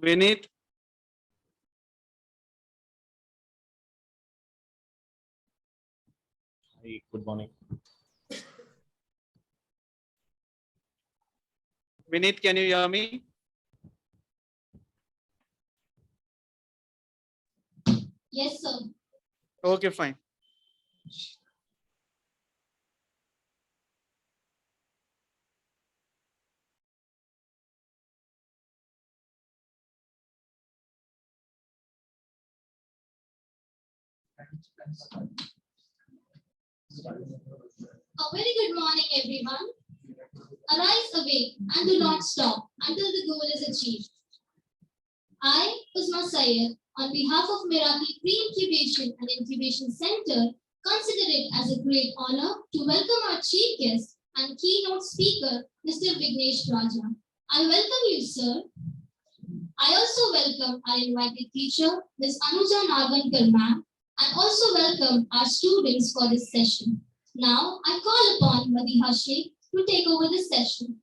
Vinit. Hi, good morning. Vinit, can you hear me? Yes, sir. Okay, fine. A very good morning, everyone. Arise awake and do not stop until the goal is achieved. I, Usma Sayed, on behalf of Meraki Pre-Incubation and Incubation Center, consider it as a great honor to welcome our chief guest and keynote speaker, Mr. Vignesh Raja. I welcome you, sir. I also welcome our invited teacher, Ms. Anuja Narvankar ma'am, and also welcome our students for this session. Now, I call upon Madiha Sheikh to take over this session.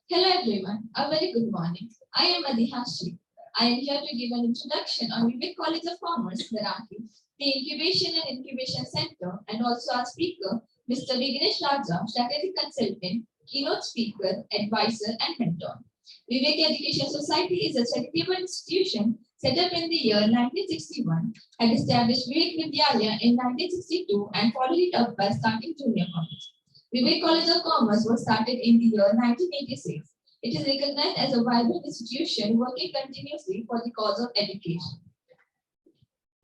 Hello everyone, a very good morning. I am Madiha Sheikh. I am here to give an introduction on Vivek College of Commerce, Meraki, the Incubation and Incubation Center, and also our speaker, Mr. Vignesh Raja, strategic consultant, keynote speaker, advisor, and mentor. Vivek Education Society is a charitable institution set up in the year 1961 and established Vivek Vidyalaya in 1962 and followed it up by starting junior college. Vivek College of Commerce was started in the year 1986. It is recognized as a vibrant institution working continuously for the cause of education.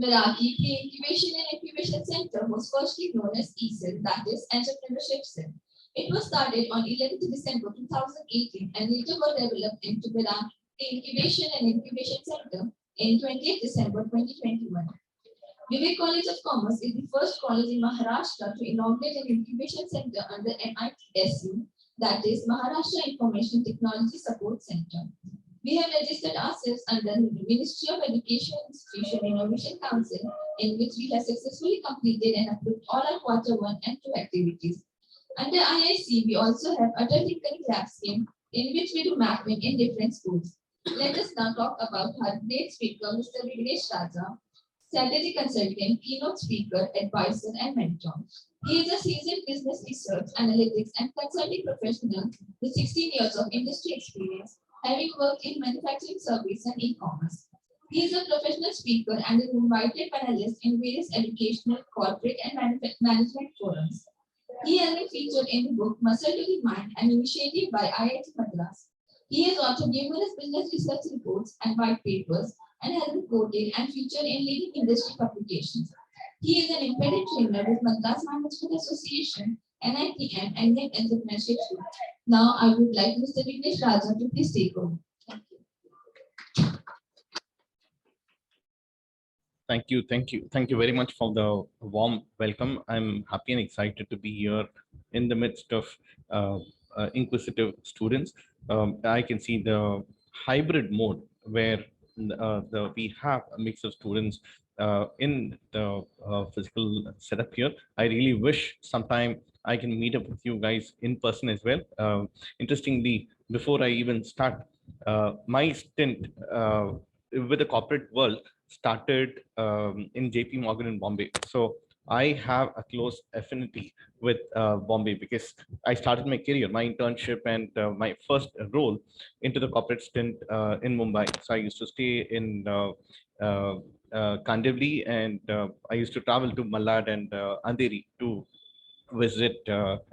Meraki Pre-Incubation and Incubation Center was firstly known as ECIL, that is Entrepreneurship Cell. It was started on 11th December 2018 and later got developed into Meraki Pre-Incubation and Incubation Center in 20th December 2021. Vivek College of Commerce is the first college in Maharashtra to inaugurate an incubation center under MITSU, that is Maharashtra Information Technology Support Center. We have registered ourselves under the Ministry of Education Institution Innovation Council, in which we have successfully completed and approved all our Q1 and 2 activities. Under IIC, we also have Adult Tinkering Lab scheme, in which we do mapping in different schools. Let us now talk about our great speaker, Mr. Vignesh Raja, strategy consultant, keynote speaker, advisor, and mentor. He is a seasoned business research, analytics, and consulting professional with 16 years of industry experience, having worked in manufacturing service and e-commerce. He is a professional speaker and an invited panelist in various educational, corporate, and management forums. He has been featured in the book Muscle to the Mind, an initiative by IIT Madras. He has authored numerous business research reports and white papers and has been quoted and featured in leading industry publications. He is an embedded trainer with Madras Management Association, NITM, and Young Entrepreneurship Group. Now, I would like Mr. Vignesh Raja to please take over. Thank you. Thank you very much for the warm welcome. I'm happy and excited to be here in the midst of inquisitive students. I can see the hybrid mode where we have a mix of students in the physical setup here. I really wish sometime I can meet up with you guys in person as well. Interestingly, before I even start, my stint with the corporate world started in JP Morgan in Bombay. So I have a close affinity with Bombay because I started my career, my internship, and my first role into the corporate stint in Mumbai. So I used to stay in Kandivali, and I used to travel to Malad and Andheri to visit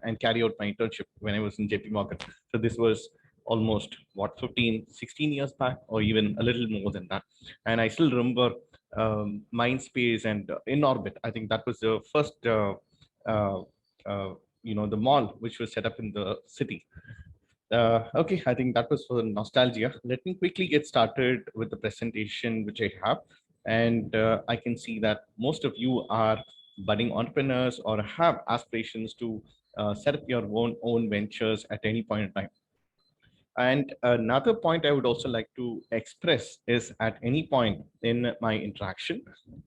and carry out my internship when I was in JP Morgan. So this was almost what 15, 16 years back, or even a little more than that. And I still remember Mindspace and In Orbit. I think that was the first, the mall which was set up in the city. Okay, I think that was for nostalgia. Let me quickly get started with the presentation which I have. And I can see that most of you are budding entrepreneurs or have aspirations to set up your own ventures at any point in time. And another point I would also like to express is at any point in my interaction,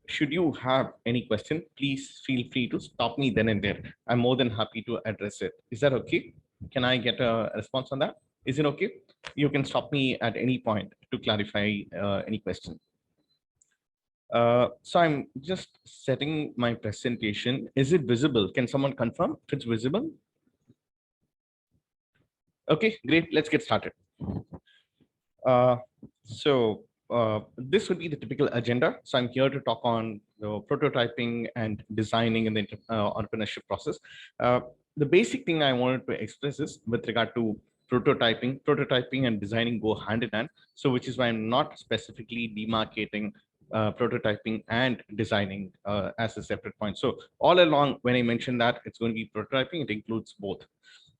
should you have any question, please feel free to stop me then and there. I'm more than happy to address it. Is that okay? Can I get a response on that? Is it okay? You can stop me at any point to clarify any question. So I'm just setting my presentation. Is it visible? Can someone confirm if it's visible? Okay, great. Let's get started. This would be the typical agenda. So I'm here to talk on the prototyping and designing in the entrepreneurship process. The basic thing I wanted to express is with regard to prototyping and designing go hand in hand. So which is why I'm not specifically demarcating prototyping and designing as a separate point. So all along, when I mentioned that it's going to be prototyping, it includes both.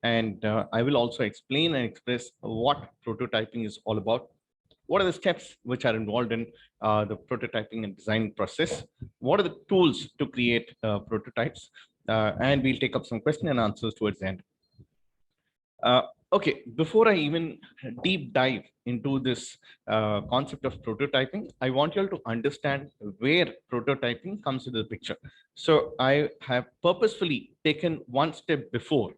And I will also explain and express what prototyping is all about. What are the steps which are involved in the prototyping and design process? What are the tools to create prototypes? And we'll take up some question and answers towards the end. Okay, before I even deep dive into this concept of prototyping, I want you all to understand where prototyping comes into the picture. So I have purposefully taken one step before,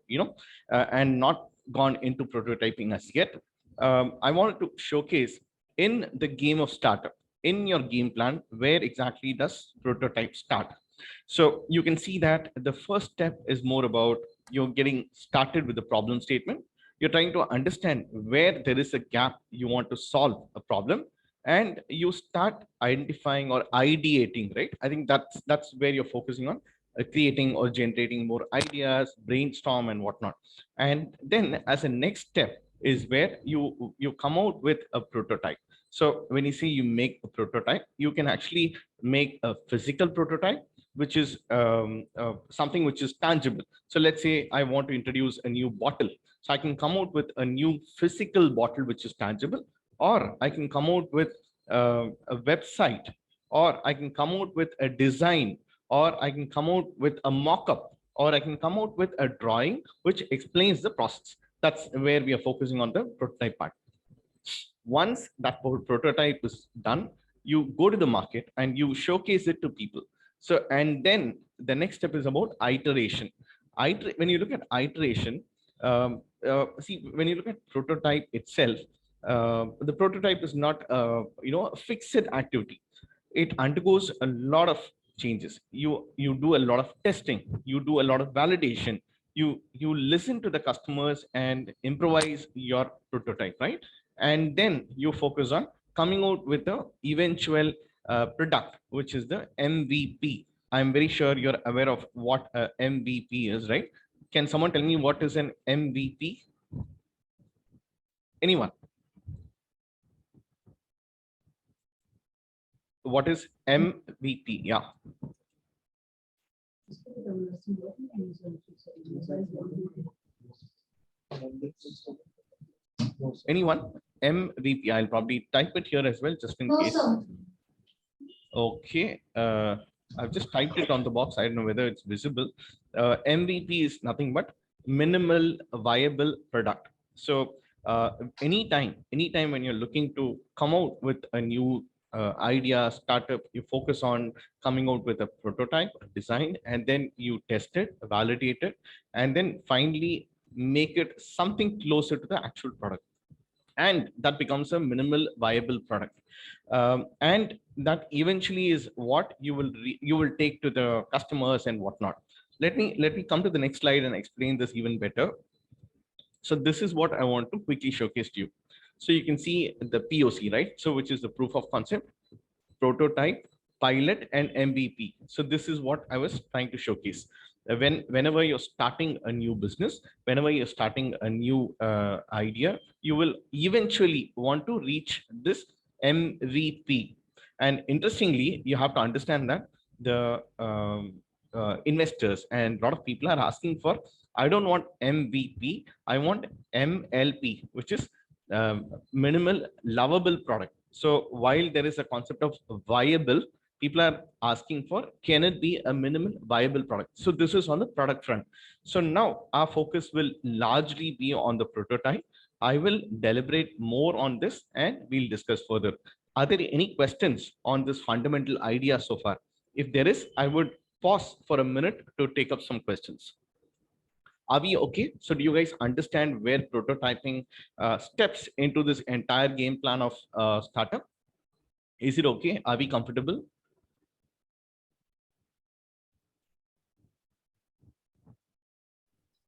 and not gone into prototyping as yet. I wanted to showcase in the game of startup, in your game plan, where exactly does prototype start? So you can see that the first step is more about you're getting started with the problem statement. You're trying to understand where there is a gap you want to solve a problem, and you start identifying or ideating, right? I think that's where you're focusing on, creating or generating more ideas, brainstorm and whatnot. And then as a next step is where you come out with a prototype. So when you say you make a prototype, you can actually make a physical prototype, which is something which is tangible. So let's say I want to introduce a new bottle. So I can come out with a new physical bottle, which is tangible, or I can come out with a website, or I can come out with a design, or I can come out with a mock-up, or I can come out with a drawing, which explains the process. That's where we are focusing on the prototype part. Once that prototype is done, you go to the market and you showcase it to people. So, and then the next step is about iteration. When you look at iteration, see, when you look at prototype itself, the prototype is not, a fixed activity. It undergoes a lot of changes. You do a lot of testing. You do a lot of validation. You listen to the customers and improvise your prototype, right? And then you focus on coming out with the eventual product, which is the MVP. I'm very sure you're aware of what a MVP is, right? Can someone tell me what is an MVP? Anyone? What is MVP? Yeah. Anyone? MVP. I'll probably type it here as well, just in No, case. sir. Okay. I've just typed it on the box. I don't know whether it's visible. MVP is nothing but minimal viable product. So anytime when you're looking to come out with a new idea, startup, you focus on coming out with a prototype, design, and then you test it, validate it, and then finally make it something closer to the actual product. And that becomes a minimal viable product. And that eventually is what you will take to the customers and whatnot. Let me come to the next slide and explain this even better. So this is what I want to quickly showcase to you. So you can see the POC, right? So which is the proof of concept, prototype, pilot, and MVP. So this is what I was trying to showcase. Whenever you're starting a new business, whenever you're starting a new idea, you will eventually want to reach this MVP. And interestingly, you have to understand that the investors and a lot of people are asking for, I don't want MVP, I want MLP, which is minimal lovable product. So while there is a concept of viable, people are asking for, can it be a minimal viable product? So this is on the product front. So now our focus will largely be on the prototype. I will deliberate more on this and we'll discuss further. Are there any questions on this fundamental idea so far? If there is, I would pause for a minute to take up some questions. Are we okay? So do you guys understand where prototyping steps into this entire game plan of startup? Is it okay? Are we comfortable?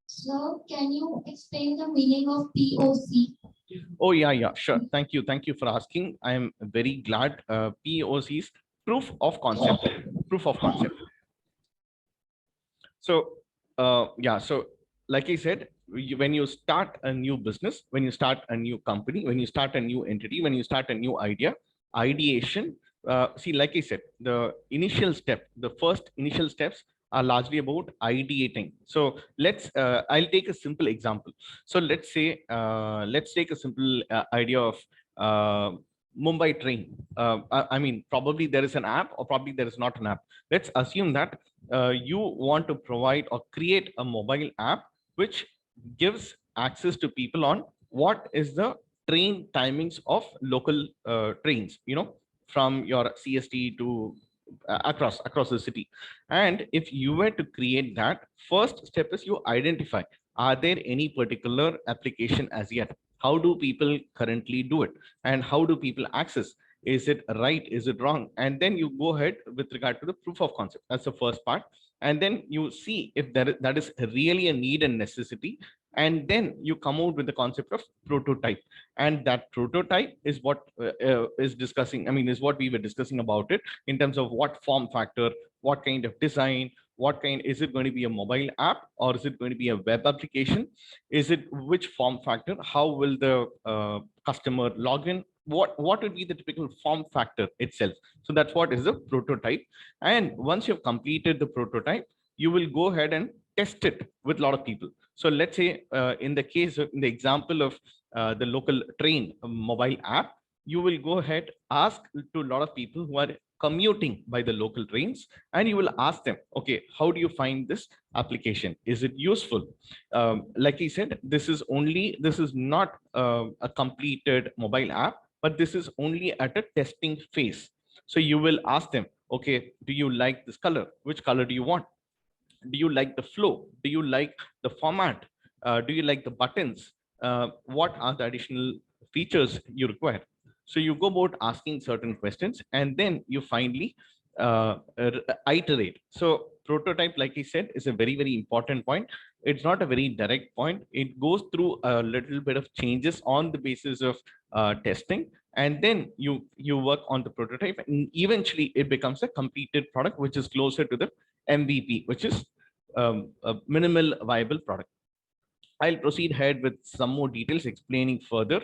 So, can you explain the meaning of POC? Oh, yeah, sure. Thank you for asking. I am very glad. POCs, proof of concept, proof of concept. So, so like I said, when you start a new business, when you start a new company, when you start a new entity, when you start a new idea, ideation, see, like I said, the initial step, the first initial steps are largely about ideating. So I'll take a simple example. So let's take a simple idea of uh, Mumbai train. I mean, probably there is an app or probably there is not an app. Let's assume that you want to provide or create a mobile app which gives access to people on what is the train timings of local trains, from your CST to across the city. And if you were to create that, first step is you identify, are there any particular application as yet? How do people currently do it, and how do people access? Is it right, is it wrong? And then you go ahead with regard to the proof of concept. That's the first part. And then you see if that is really a need and necessity. And then you come out with the concept of prototype. And that prototype is what is discussing, I mean, is what we were discussing about it, in terms of what form factor, what kind of design, what kind, is it going to be a mobile app or is it going to be a web application? Is it which form factor? How will the customer log in? What would be the typical form factor itself? So that's what is the prototype. And once you've completed the prototype, you will go ahead and test it with a lot of people. So let's say in the case of, in the example of the local train mobile app, you will go ahead, ask to a lot of people who are commuting by the local trains, and you will ask them, okay, how do you find this application? Is it useful? Like I said, this is not a completed mobile app, but this is only at a testing phase. So you will ask them, okay, do you like this color? Which color do you want? Do you like the flow? Do you like the format? Do you like the buttons? What are the additional features you require? So you go about asking certain questions, and then you finally iterate. So prototype, like I said, is a very important point. It's not a very direct point. It goes through a little bit of changes on the basis of testing, and then you work on the prototype, and eventually it becomes a completed product, which is closer to the MVP, which is a minimal viable product. I'll proceed ahead with some more details explaining further.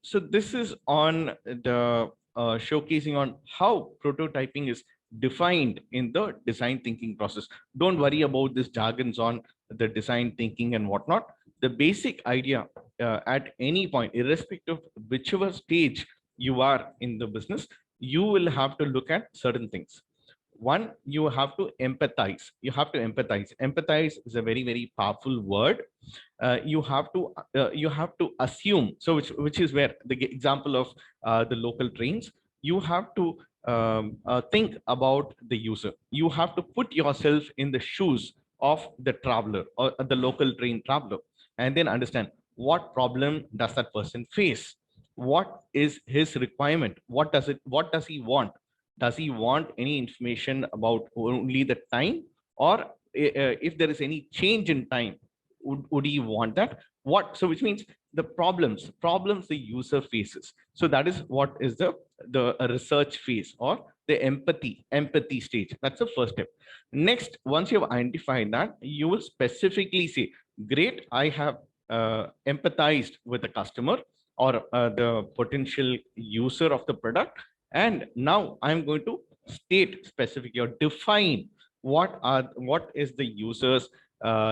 So this is on the showcasing on how prototyping is defined in the design thinking process. Don't worry about this jargons on the design thinking and whatnot. The basic idea at any point, irrespective of whichever stage you are in the business, you will have to look at certain things. One, you have to empathize. Empathize is a very powerful word. You have to assume. So which is where the example of the local trains, you have to think about the user. You have to put yourself in the shoes of the traveler or the local train traveler, and then understand what problem does that person face, what is his requirement, what does he want. Does he want any information about only the time, or if there is any change in time, would he want that? What, so which means the problems the user faces. So that is what is the research phase, or the empathy stage. That's the first step. Next, once you have identified that, you will specifically say, great, I have empathized with the customer or the potential user of the product, and now I'm going to state specifically or define what is the user's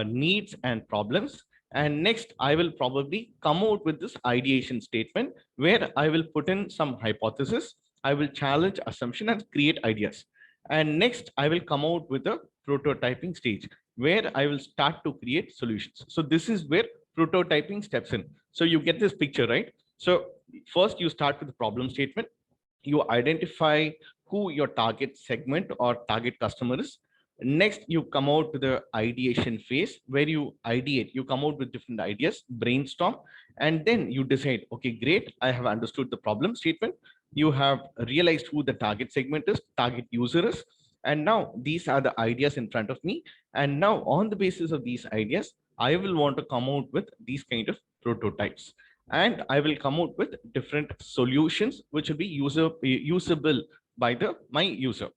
needs and problems. And next, I will probably come out with this ideation statement where I will put in some hypothesis, I will challenge assumption and create ideas. And next, I will come out with a prototyping stage where I will start to create solutions. So this is where prototyping steps in. So you get this picture, right? So first you start with the problem statement. You identify who your target segment or target customer is. Next, you come out to the ideation phase where you ideate, you come out with different ideas, brainstorm, and then you decide, okay, great, I have understood the problem statement. You have realized who the target segment is, target user is, and now these are the ideas in front of me. And now on the basis of these ideas, I will want to come out with these kind of prototypes. And I will come out with different solutions which will be usable by my user.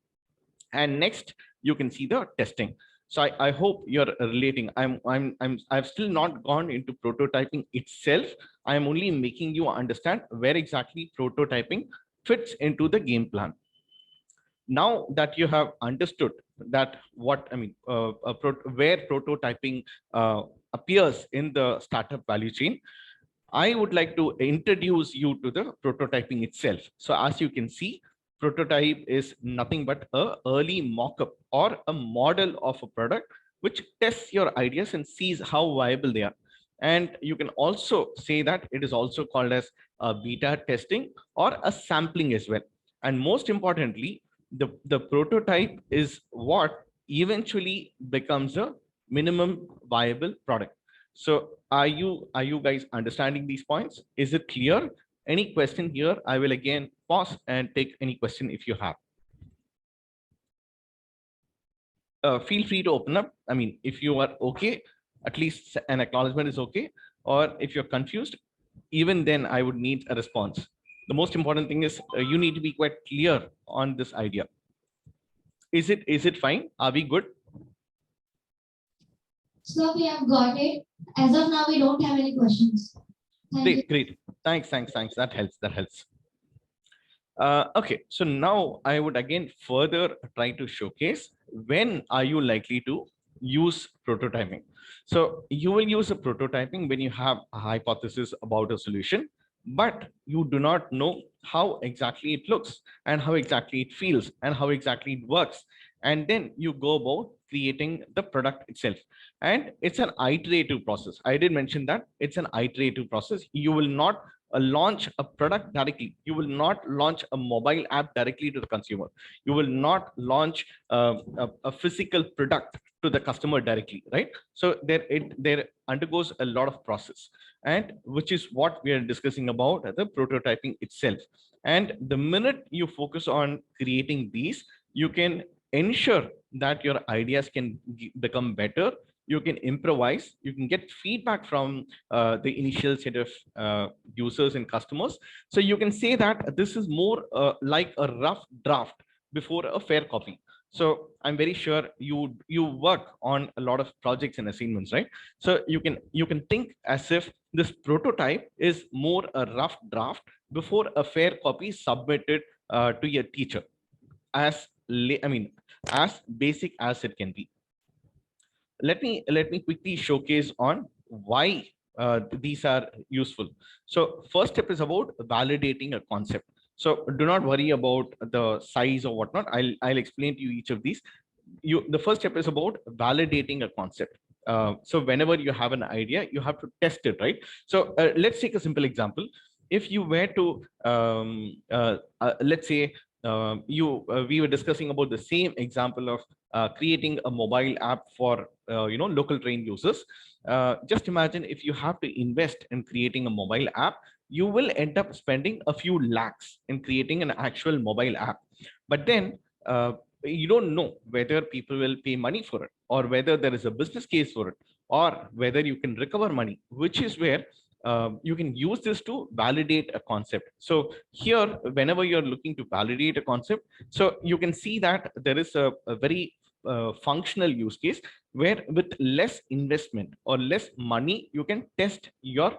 And next, you can see the testing. So I hope you're relating. I've still not gone into prototyping itself. I'm only making you understand where exactly prototyping fits into the game plan. Now that you have understood that what I mean, where prototyping appears in the startup value chain, I would like to introduce you to the prototyping itself. So as you can see, prototype is nothing but a early mock-up or a model of a product which tests your ideas and sees how viable they are. And you can also say that it is also called as a beta testing or a sampling as well. And most importantly, the prototype is what eventually becomes a minimum viable product. So are you guys understanding these points? Is it clear? Any question here? I will again pause and take any question if you have. Feel free to open up. I mean, if you are okay, at least an acknowledgement is okay. Or if you're confused, even then I would need a response. The most important thing is you need to be quite clear on this idea. Is it fine? Are we good? So we have got it. As of now, we don't have any questions. Thank you. Great. Thanks. That helps. Okay, so now I would again further try to showcase when are you likely to use prototyping. So you will use a prototyping when you have a hypothesis about a solution, but you do not know how exactly it looks and how exactly it feels and how exactly it works. And then you go about creating the product itself. And it's an iterative process. I did mention that it's an iterative process. You will not launch a product directly. You will not launch a mobile app directly to the consumer. You will not launch a physical product to the customer directly, right? So there undergoes a lot of process, and which is what we are discussing about the prototyping itself. And the minute you focus on creating these, you can ensure that your ideas can become better. You can improvise, you can get feedback from the initial set of users and customers. So you can say that this is more like a rough draft before a fair copy. So I'm very sure you work on a lot of projects and assignments, right? So you can think as if this prototype is more a rough draft before a fair copy submitted to your teacher, as I mean, as basic as it can be. Let me quickly showcase on why these are useful. So first step is about validating a concept. So do not worry about the size or whatnot. I'll explain to you each of these. The first step is about validating a concept. So whenever you have an idea, you have to test it, right? So let's take a simple example. If you were to let's say we were discussing about the same example of creating a mobile app for local train users. Just imagine if you have to invest in creating a mobile app, you will end up spending a few lakhs in creating an actual mobile app. But then you don't know whether people will pay money for it, or whether there is a business case for it, or whether you can recover money, which is where you can use this to validate a concept. So here, whenever you're looking to validate a concept, so you can see that there is a very functional use case where with less investment or less money, you can test your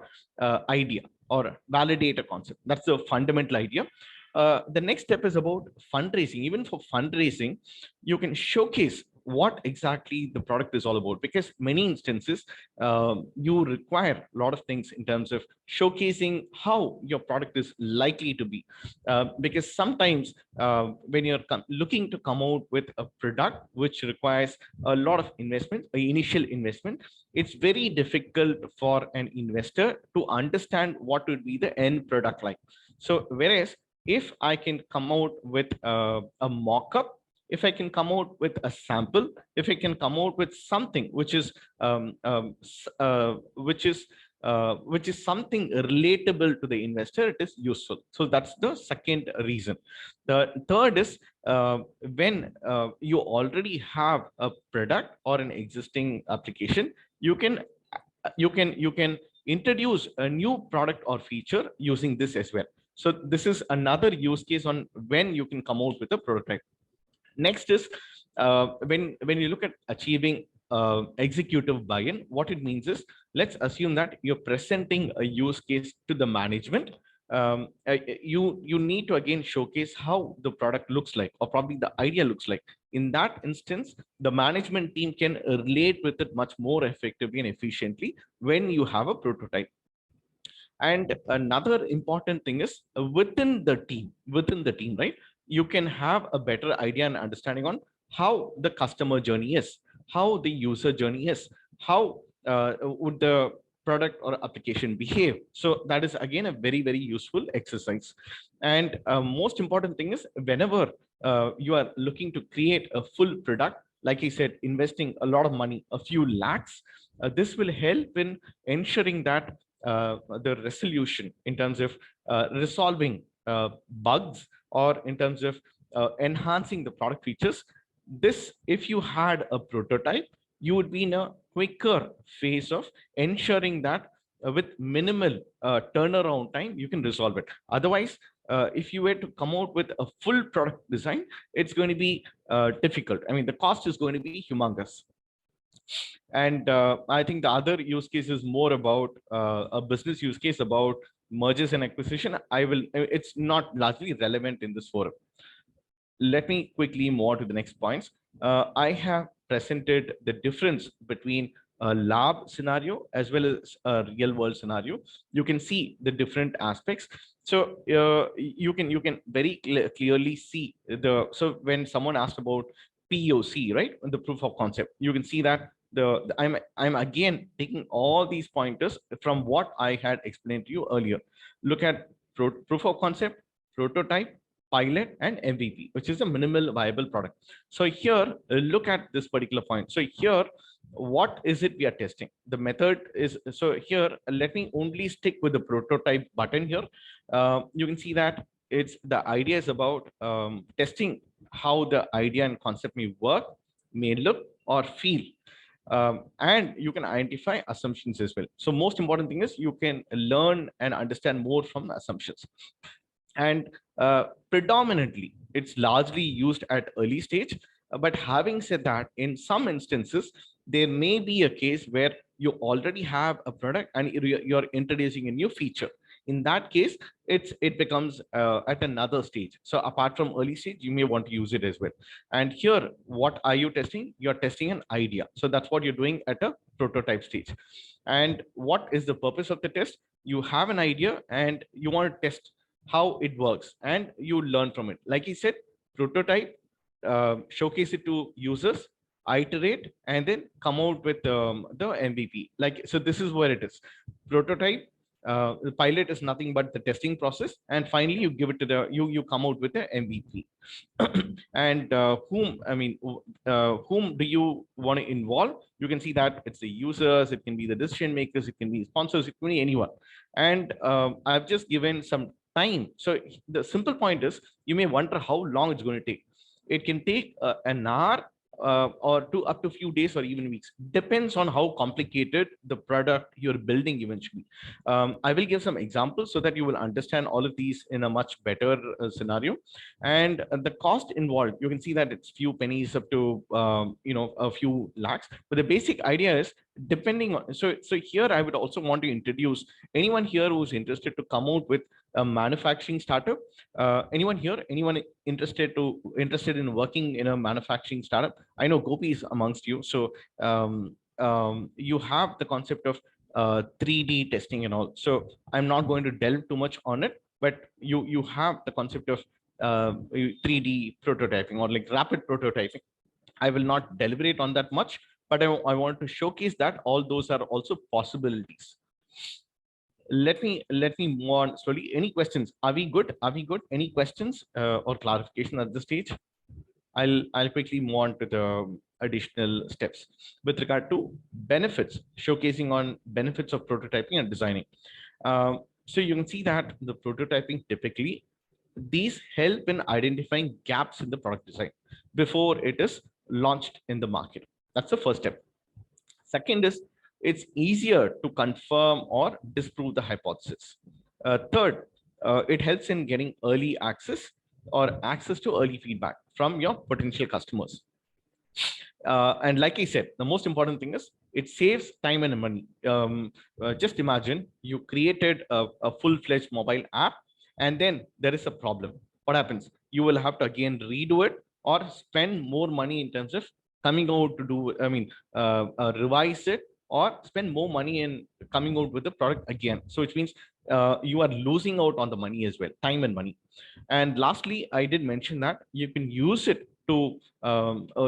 idea or validate a concept. That's the fundamental idea. The next step is about fundraising. Even for fundraising, you can showcase what exactly the product is all about, because many instances you require a lot of things in terms of showcasing how your product is likely to be, because sometimes when you're looking to come out with a product which requires a lot of investment, initial investment, it's very difficult for an investor to understand what would be the end product like. So whereas if I can come out with a mock-up if I can come out with a sample, if I can come out with something which is something relatable to the investor, it is useful. So that's the second reason. The third is when you already have a product or an existing application, you can you can introduce a new product or feature using this as well. So this is another use case on when you can come out with a prototype. Next is when you look at achieving executive buy-in, what it means is, let's assume that you're presenting a use case to the management. You need to again showcase how the product looks like, or probably the idea looks like. In that instance, the management team can relate with it much more effectively and efficiently when you have a prototype. And another important thing is within the team, right? You can have a better idea and understanding on how the customer journey is, how the user journey is, how would the product or application behave. So that is again a very, very useful exercise. And most important thing is, whenever you are looking to create a full product, like I said, investing a lot of money, a few lakhs, this will help in ensuring that the resolution in terms of resolving bugs, or in terms of enhancing the product features. This, if you had a prototype, you would be in a quicker phase of ensuring that with minimal turnaround time, you can resolve it. Otherwise, if you were to come out with a full product design, it's going to be difficult. I mean, the cost is going to be humongous. And I think the other use case is more about a business use case about mergers and acquisition. It's not largely relevant in this forum. Let me quickly move on to the next points. I have presented the difference between a lab scenario as well as a real world scenario. You can see the different aspects. So you can very clearly see so when someone asked about POC, right, the proof of concept, you can see that I'm again taking all these pointers from what I had explained to you earlier. Look at proof of concept, prototype, pilot, and MVP, which is a minimal viable product. So here, look at this particular point. So here, what is it we are testing? The method is, so here, let me only stick with the prototype button here. You can see that the idea is about testing how the idea and concept may work, may look, or feel. And you can identify assumptions as well. So most important thing is you can learn and understand more from assumptions. And predominantly it's largely used at early stage. But having said that, in some instances there may be a case where you already have a product and you're introducing a new feature. In that case, it becomes at another stage. So apart from early stage, you may want to use it as well. And here, what are you testing? You're testing an idea. So that's what you're doing at a prototype stage. And what is the purpose of the test? You have an idea and you want to test how it works, and you learn from it. Like he said, prototype, showcase it to users, iterate, and then come out with the MVP. Like, so this is where it is. Prototype, the pilot is nothing but the testing process, and finally you give it to you come out with the MVP. And whom do you want to involve? You can see that it's the users, it can be the decision makers, it can be sponsors, it can be anyone. And I've just given some time. So the simple point is, you may wonder how long it's going to take. It can take an hour, or up to few days or even weeks, depends on how complicated the product you're building eventually. I will give some examples so that you will understand all of these in a much better scenario. And the cost involved, you can see that it's few pennies up to a few lakhs. But the basic idea is, depending on, so here I would also want to introduce anyone here who's interested to come out with a manufacturing startup. Anyone here, anyone interested in working in a manufacturing startup? I know Gopi is amongst you. So you have the concept of 3D testing and all. So I'm not going to delve too much on it, but you have the concept of 3D prototyping, or like rapid prototyping. I will not deliberate on that much, but I want to showcase that all those are also possibilities. Let me move on slowly. Any questions? Are we good? Any questions or clarification at this stage? I'll quickly move on to the additional steps with regard to benefits, showcasing on benefits of prototyping and designing. So you can see that the prototyping typically these help in identifying gaps in the product design before it is launched in the market. That's the first step. Second is it's easier to confirm or disprove the hypothesis. Third, it helps in getting early access or access to early feedback from your potential customers. And like I said, the most important thing is it saves time and money. Just imagine you created a full-fledged mobile app, and then there is a problem. What happens? You will have to again redo it or spend more money in terms of coming out to do, revise it or spend more money in coming out with the product again. So which means you are losing out on the money as well, time and money. And lastly, I did mention that you can use it to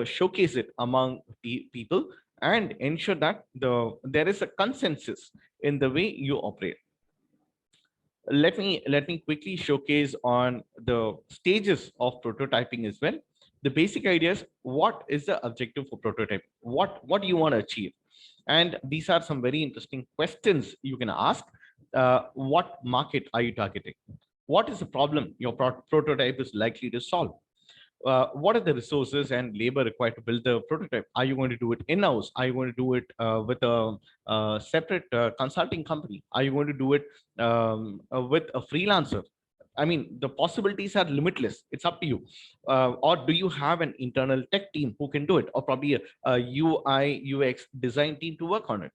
showcase it among people and ensure that there is a consensus in the way you operate. Let me quickly showcase on the stages of prototyping as well. The basic idea is what is the objective for prototyping? What do you want to achieve? And these are some very interesting questions you can ask. What market are you targeting? What is the problem your prototype is likely to solve? What are the resources and labor required to build the prototype? Are you going to do it in-house? Are you going to do it with a separate consulting company? Are you going to do it with a freelancer? I mean, the possibilities are limitless. It's up to you. Or do you have an internal tech team who can do it, or probably a UI UX design team to work on it?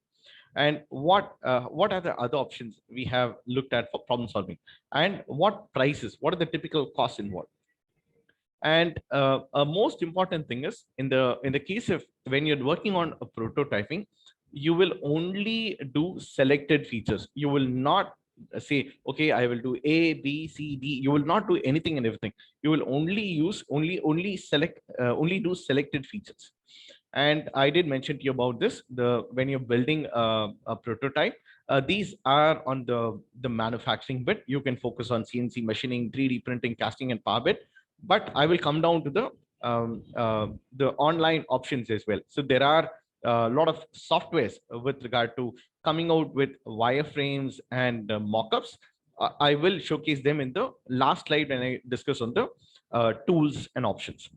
And what are the other options we have looked at for problem solving? And what prices? What are the typical costs involved? And a most important thing is in the case of when you're working on a prototyping, you will only do selected features. You will not say, okay, I will do A, B, C, D. You will not do anything and everything. You will only use only do selected features. And I did mention to you about this. When you're building a prototype, these are on the manufacturing bit. You can focus on CNC machining, 3D printing, casting, and power bit. But I will come down to the online options as well. So there are a lot of softwares with regard to coming out with wireframes and mockups. I will showcase them in the last slide when I discuss on the tools and options.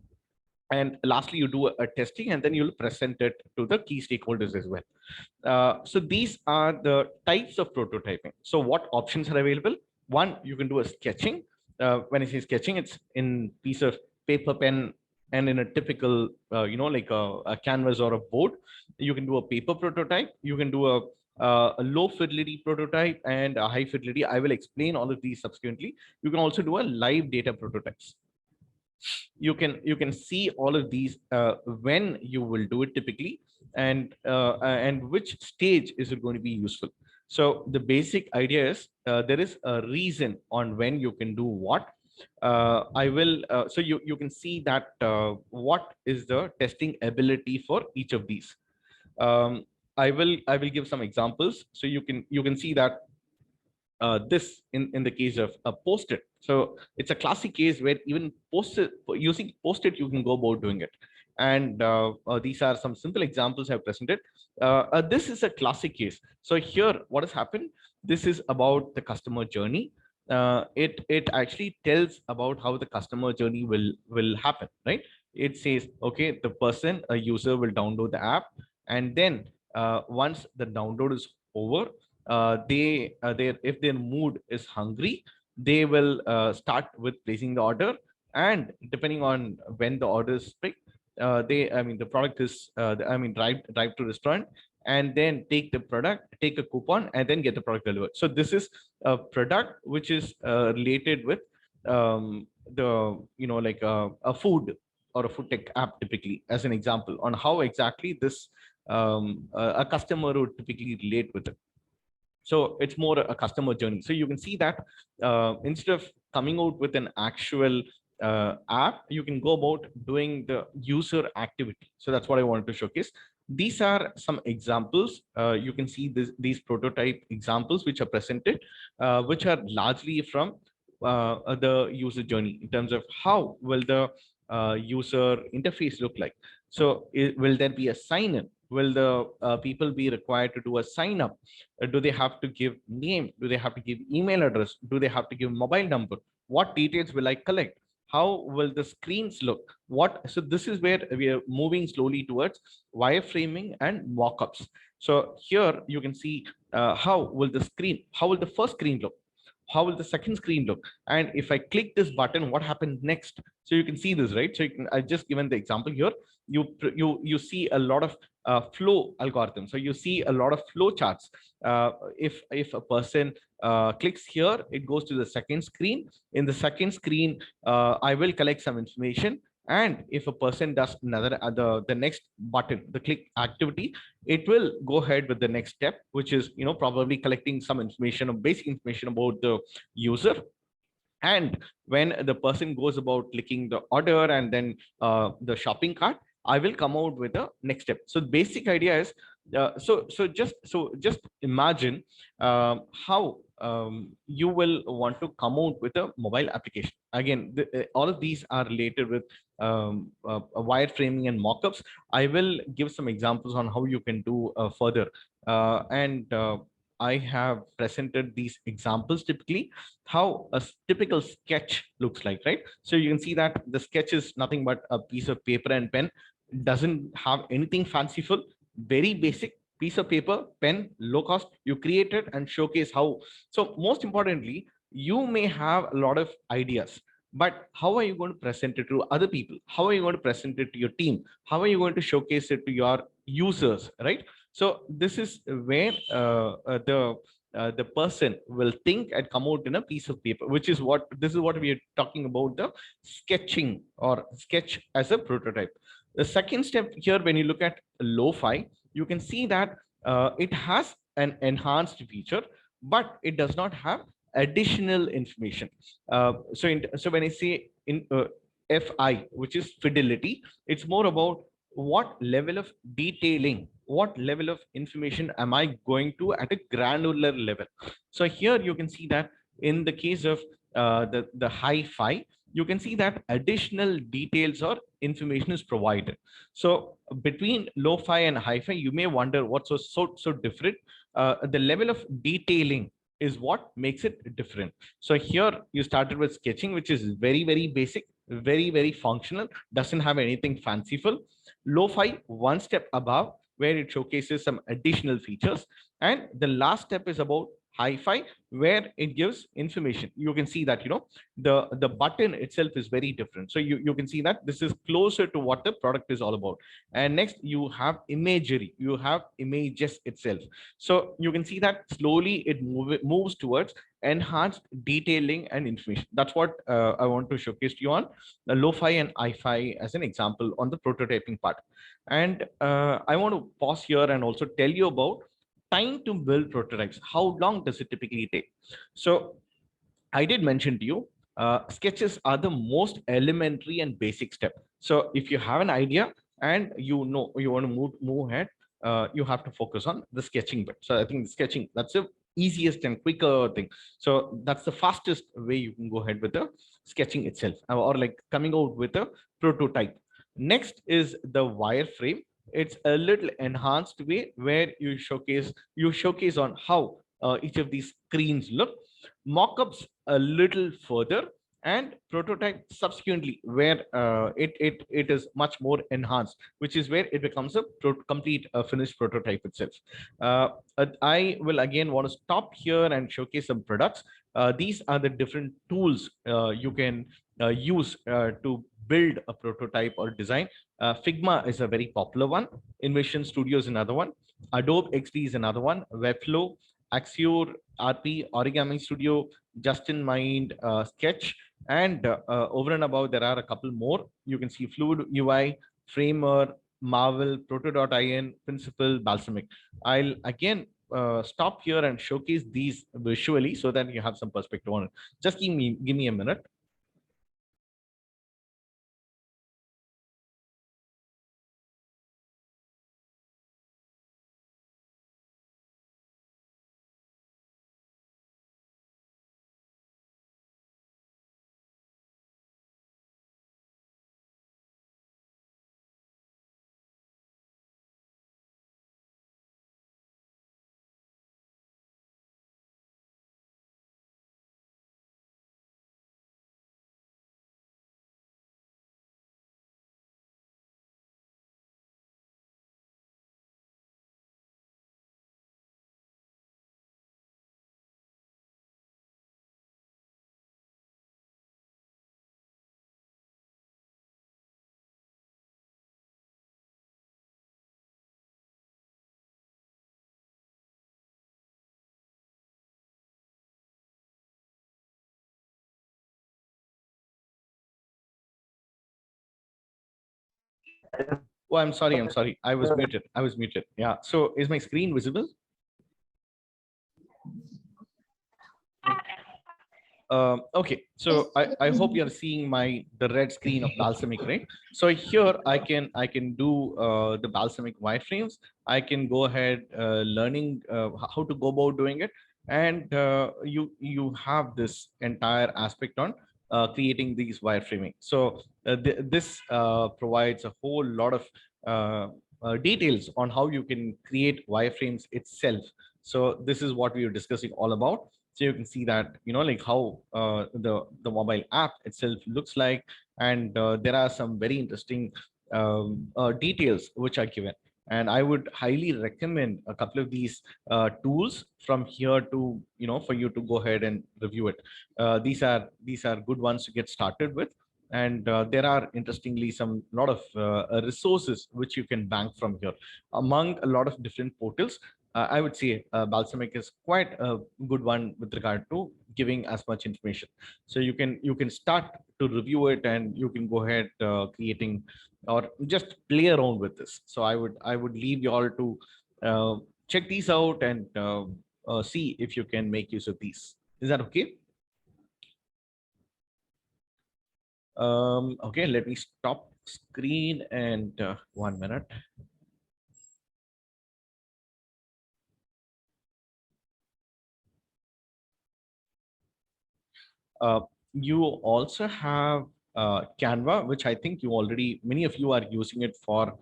And lastly, you do a testing, and then you'll present it to the key stakeholders as well. So these are the types of prototyping. So what options are available? One, you can do a sketching. When I say sketching, it's in piece of paper, pen, and in a typical, like a canvas or a board. You can do a paper prototype. You can do a low fidelity prototype and a high fidelity. I will explain all of these subsequently. You can also do a live data prototypes. You can see all of these when you will do it typically, and which stage is it going to be useful. So the basic idea is there is a reason on when you can do what. I will so you can see that what is the testing ability for each of these. I will give some examples so you can see that this in the case of a post-it. So it's a classic case where even using post-it, you can go about doing it. And these are some simple examples I've presented. This is a classic case. So here, what has happened? This is about the customer journey. It actually tells about how the customer journey will happen, right? It says, okay, a user will download the app, and then once the download is over, if their mood is hungry, they will start with placing the order, and depending on when the order is picked, the product is drive to restaurant, and then take the product, take a coupon, and then get the product delivered. So this is a product which is related with a food or a food tech app, typically, as an example on how exactly this a customer would typically relate with it. So it's more a customer journey. So you can see that instead of coming out with an actual app, you can go about doing the user activity. So that's what I wanted to showcase. These are some examples. You can see these prototype examples which are presented, which are largely from the user journey in terms of how will the user interface look like? So will there be a sign in? Will the people be required to do a sign up? Do they have to give name? Do they have to give email address? Do they have to give mobile number? What details will I collect? How will the screens look? What? So this is where we are moving slowly towards wireframing and mockups. So here you can see how will the first screen look? How will the second screen look? And if I click this button, what happens next? So you can see this, right? So I just given the example here. You see a lot of flow algorithms. So you see a lot of flow charts. If a person clicks here, it goes to the second screen. In the second screen, I will collect some information. And if a person does another the next button, the click activity, it will go ahead with the next step, which is probably collecting some information or basic information about the user. And when the person goes about clicking the order and then the shopping cart, I will come out with the next step. So the basic idea is just imagine how you will want to come out with a mobile application. Again, all of these are related with wireframing and mockups. I will give some examples on how you can do further, and I have presented these examples typically how a typical sketch looks like, right? So you can see that the sketch is nothing but a piece of paper and pen. Doesn't have anything fanciful, very basic piece of paper, pen, low cost. You create it and showcase how. So most importantly, you may have a lot of ideas, but how are you going to present it to other people? How are you going to present it to your team? How are you going to showcase it to your users, right? So this is where the person will think and come out in a piece of paper, which is what this is what we are talking about, the sketching or sketch as a prototype. The second step here, when you look at lo-fi, you can see that it has an enhanced feature, but it does not have additional information. So when I say in fi, which is fidelity, it's more about what level of detailing, what level of information am I going to at a granular level. So here you can see that in the case of the hi-fi, you can see that additional details or information is provided. So between lo-fi and hi-fi, you may wonder what's so different. The level of detailing is what makes it different. So here you started with sketching, which is very basic, very functional, doesn't have anything fanciful. Lo-fi one step above, where it showcases some additional features, and the last step is about hi-fi, where it gives information. You can see that the button itself is very different. So you can see that this is closer to what the product is all about. And next you have imagery, you have images itself. So you can see that slowly it moves towards enhanced detailing and information. That's what I want to showcase to you on the lo-fi and hi-fi as an example on the prototyping part. And I want to pause here and also tell you about time to build prototypes. How long does it typically take? So I did mention to you, sketches are the most elementary and basic step. So if you have an idea and you want to move ahead, you have to focus on the sketching bit. So I think the sketching, that's the easiest and quicker thing. So that's the fastest way you can go ahead with the sketching itself, or like coming out with a prototype. Next is the wireframe. It's a little enhanced way where you showcase on how each of these screens look. Mockups a little further, and prototype subsequently, where it is much more enhanced, which is where it becomes a complete finished prototype itself. I will again want to stop here and showcase some products. These are the different tools you can use to build a prototype or design. Figma is a very popular one. Invision Studio is another one. Adobe XD is another one. Webflow, Axure, RP, Origami Studio, Justin Mind, Sketch, and over and above, there are a couple more. You can see Fluid UI, Framer, Marvel, Proto.in, Principle, Balsamic. I'll again stop here and showcase these visually so that you have some perspective on it. Just give me a minute. Oh, I'm sorry. I'm sorry. I was muted. I was muted. Yeah. So is my screen visible? Okay, so I hope you're seeing the red screen of Balsamic, right? So here I can do the Balsamic wireframes. I can go ahead learning how to go about doing it, and you have this entire aspect on creating these wireframing. So this provides a whole lot of details on how you can create wireframes itself. So this is what we are discussing all about. So you can see that, like how the mobile app itself looks like, and there are some very interesting details which are given, and I would highly recommend a couple of these tools from here to, for you to go ahead and review it. These are good ones to get started with, and there are interestingly some lot of resources which you can bank from here among a lot of different portals. I would say Balsamic is quite a good one with regard to giving as much information. So you can start to review it, and you can go ahead creating or just play around with this. So I would leave you all to check these out and see if you can make use of these. Is that okay? Okay, let me stop screen and 1 minute. Uh, you also have Canva, which I think many of you are using it for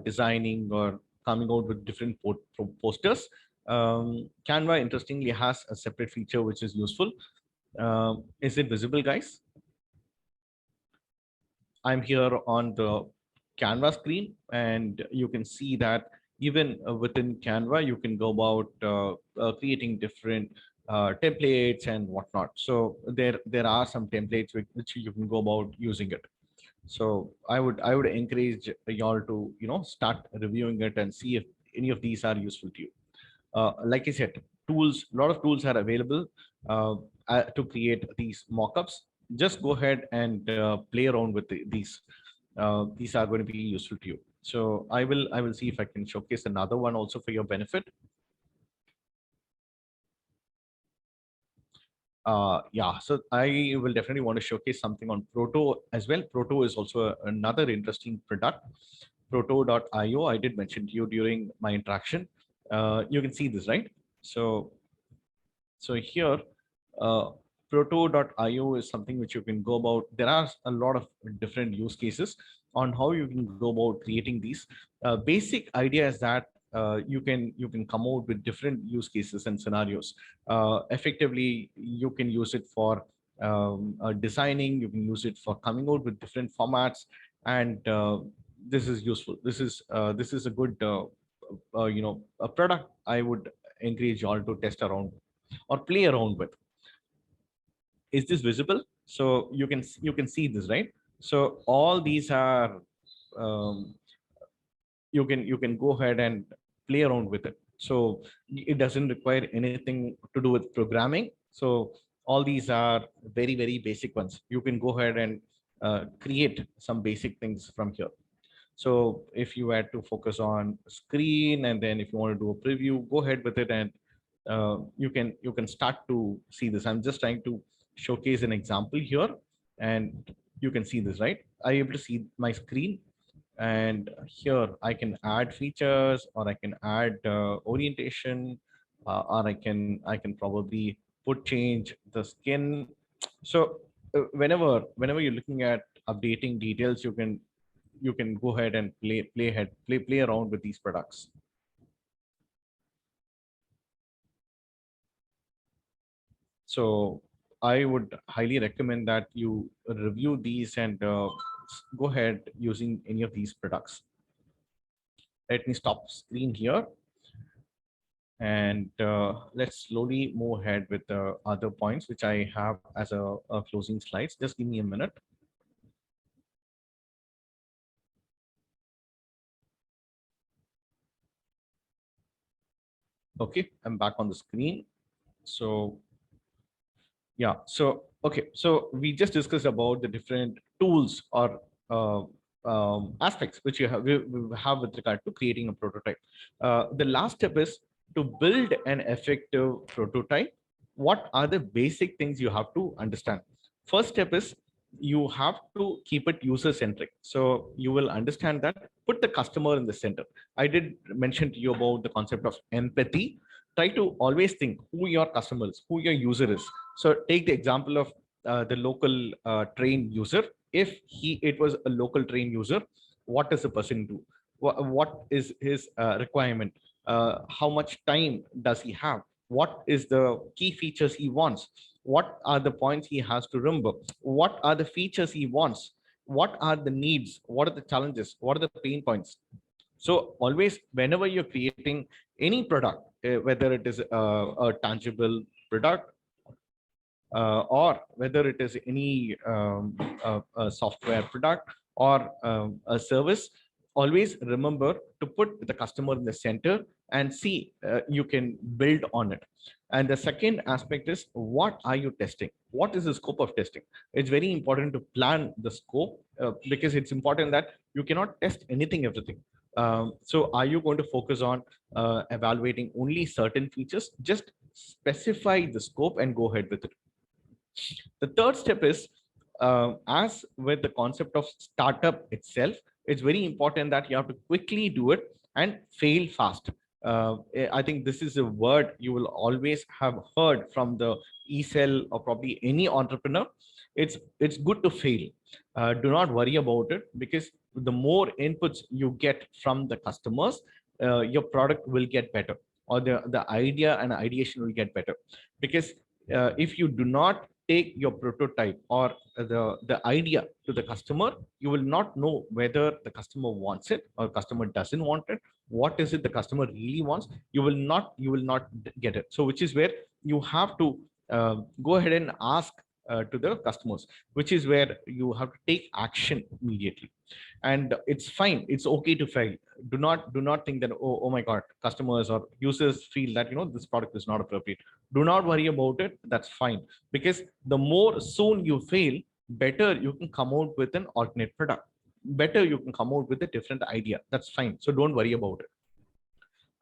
designing or coming out with different posters. Canva, interestingly, has a separate feature which is useful. Is it visible, guys? I'm here on the Canva screen, and you can see that even within Canva, you can go about creating different templates and whatnot. So there are some templates which you can go about using it. So I would encourage y'all to start reviewing it and see if any of these are useful to you. Like I said, a lot of tools are available to create these mockups. Just go ahead and play around with these. These are going to be useful to you. So I will see if I can showcase another one also for your benefit. Yeah, so I will definitely want to showcase something on Proto as well. Proto is also another interesting product. Proto.io, I did mention to you during my interaction. You can see this, right? So here, uh, proto.io is something which you can go about. There are a lot of different use cases on how you can go about creating these. Basic idea is that you can come out with different use cases and scenarios. Effectively, you can use it for designing. You can use it for coming out with different formats, and this is useful. This is a good a product I would encourage you all to test around or play around with. Is this visible? So you can see this, right? So all these are um, you can go ahead and play around with it. So it doesn't require anything to do with programming. So all these are very, very basic ones. You can go ahead and create some basic things from here. So if you had to focus on screen, and then if you want to do a preview, go ahead with it, and you can start to see this. I'm just trying to showcase an example here, and you can see this, right? Are you able to see my screen? And here I can add features, or I can add orientation, or I can probably put change the skin. So whenever you're looking at updating details, you can go ahead and play around with these products. So I would highly recommend that you review these and go ahead using any of these products. Let me stop screen here, and let's slowly move ahead with the other points which I have as a closing slides. Just give me a minute. Okay, I'm back on the screen. So yeah, so okay, so we just discussed about the different tools or aspects which we have with regard to creating a prototype. The last step is to build an effective prototype. What are the basic things you have to understand? First step is you have to keep it user centric. So you will understand that, put the customer in the center. I did mention to you about the concept of empathy. Try to always think who your customer is, who your user is. So take the example of the local train user. If it was a local train user, what does the person do? What is his requirement? How much time does he have? What is the key features he wants? What are the points he has to remember? What are the features he wants? What are the needs? What are the challenges? What are the pain points? So always, whenever you're creating any product, whether it is a tangible product, or whether it is any a software product or a service, always remember to put the customer in the center and see you can build on it. And the second aspect is, what are you testing? What is the scope of testing? It's very important to plan the scope, because it's important that you cannot test anything, everything. So are you going to focus on evaluating only certain features? Just specify the scope and go ahead with it. The third step is, as with the concept of startup itself, it's very important that you have to quickly do it and fail fast. I think this is a word you will always have heard from the e-cell or probably any entrepreneur. It's good to fail. Do not worry about it, because the more inputs you get from the customers, your product will get better, or the idea and ideation will get better. Because if you do not take your prototype or the idea to the customer, you will not know whether the customer wants it or customer doesn't want it. What is it the customer really wants? You will not get it. So which is where you have to go ahead and ask to the customers, which is where you have to take action immediately. And it's fine, it's okay to fail. Do not think that, oh my god, customers or users feel that this product is not appropriate. Do not worry about it. That's fine, because the more soon you fail, better you can come out with an alternate product, better you can come out with a different idea. That's fine, so don't worry about it.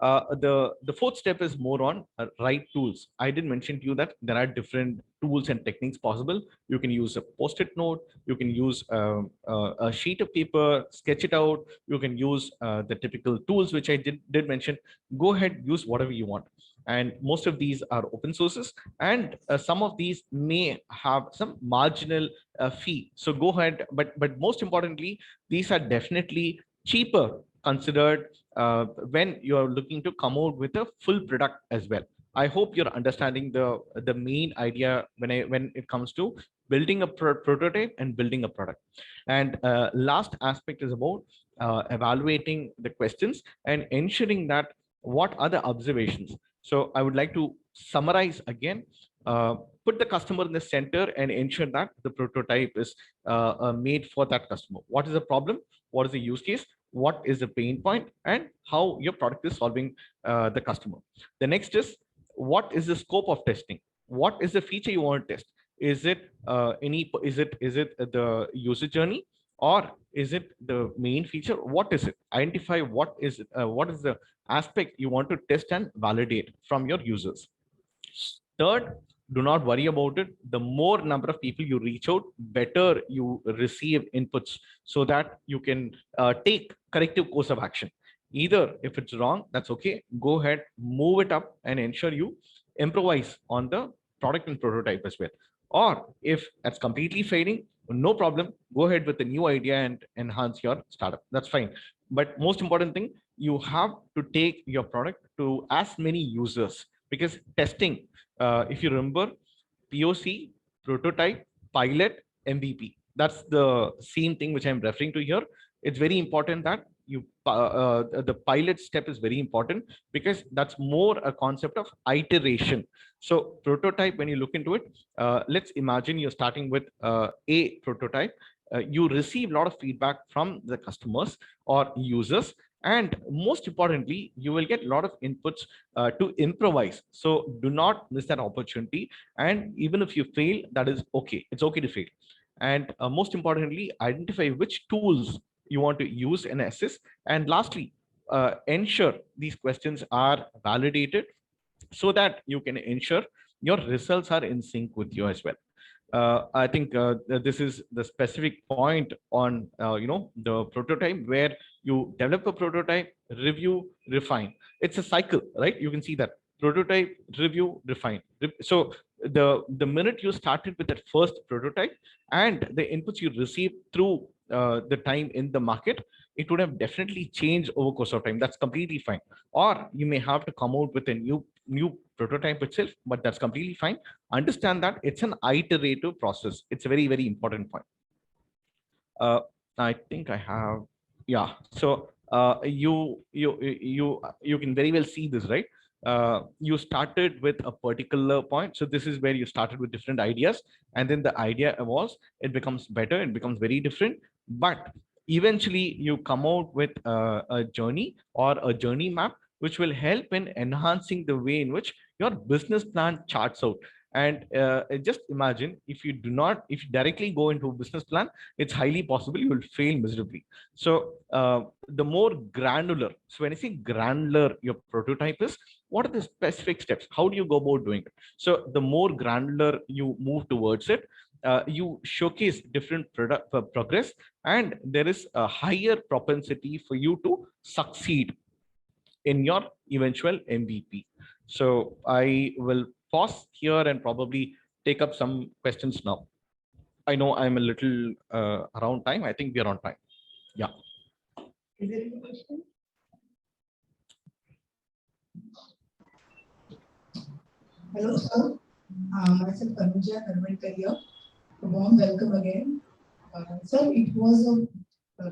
The fourth step is more on right tools. I did mention to you that there are different tools and techniques possible. You can use a post-it note, you can use a sheet of paper, sketch it out. You can use the typical tools which I did mention. Go ahead, use whatever you want. And most of these are open sources, and some of these may have some marginal fee. So go ahead, but most importantly, these are definitely cheaper considered when you are looking to come out with a full product as well. I hope you're understanding the main idea when it comes to building a prototype and building a product. And last aspect is about evaluating the questions and ensuring that what are the observations. So I would like to summarize again. Uh, Put the customer in the center and ensure that the prototype is made for that customer. What is the problem? What is the use case? What is the pain point, and how your product is solving the customer. The next is, what is the scope of testing? What is the feature you want to test? Is it is it the user journey, or is it the main feature? What is it? Identify what is the aspect you want to test and validate from your users. Third, do not worry about it. The more number of people you reach out, better you receive inputs, so that you can take corrective course of action. Either if it's wrong, that's okay. Go ahead, move it up, and ensure you improvise on the product and prototype as well. Or if that's completely failing, no problem. Go ahead with a new idea and enhance your startup. That's fine. But most important thing, you have to take your product to as many users, because testing, if you remember, POC, prototype, pilot, MVP. That's the same thing which I'm referring to here. It's very important that the pilot step is very important, because that's more a concept of iteration. So prototype, when you look into it, let's imagine you're starting with a prototype. You receive a lot of feedback from the customers or users, and most importantly, you will get a lot of inputs to improvise. So do not miss that opportunity. And even if you fail, that is okay. It's okay to fail. And most importantly, identify which tools you want to use and assess. And lastly, ensure these questions are validated so that you can ensure your results are in sync with you as well. I think this is the specific point on the prototype, where you develop a prototype, review, refine. It's a cycle, right? You can see that prototype, review, refine. So the minute you started with that first prototype and the inputs you received through the time in the market, it would have definitely changed over course of time. That's completely fine. Or you may have to come out with a new prototype itself, but that's completely fine. Understand that it's an iterative process. It's a very, very important point. uh, I think I have, yeah. So you can very well see this, right? You started with a particular point. So this is where you started with different ideas, and then the idea evolves, it becomes better, it becomes very different. But eventually you come out with a journey or a journey map, which will help in enhancing the way in which your business plan charts out. And just imagine, if you do not, if you directly go into a business plan, it's highly possible you will fail miserably. So the more granular, so when I say granular your prototype is, what are the specific steps, how do you go about doing it? So the more granular you move towards it, you showcase different product progress, and there is a higher propensity for you to succeed in your eventual MVP. So I will pause here and probably take up some questions now. I know I'm a little around time. I think we're on time. Yeah. Is there any question? Hello, sir. Myself, Anuja Karmankar here. A warm welcome again. Sir, it was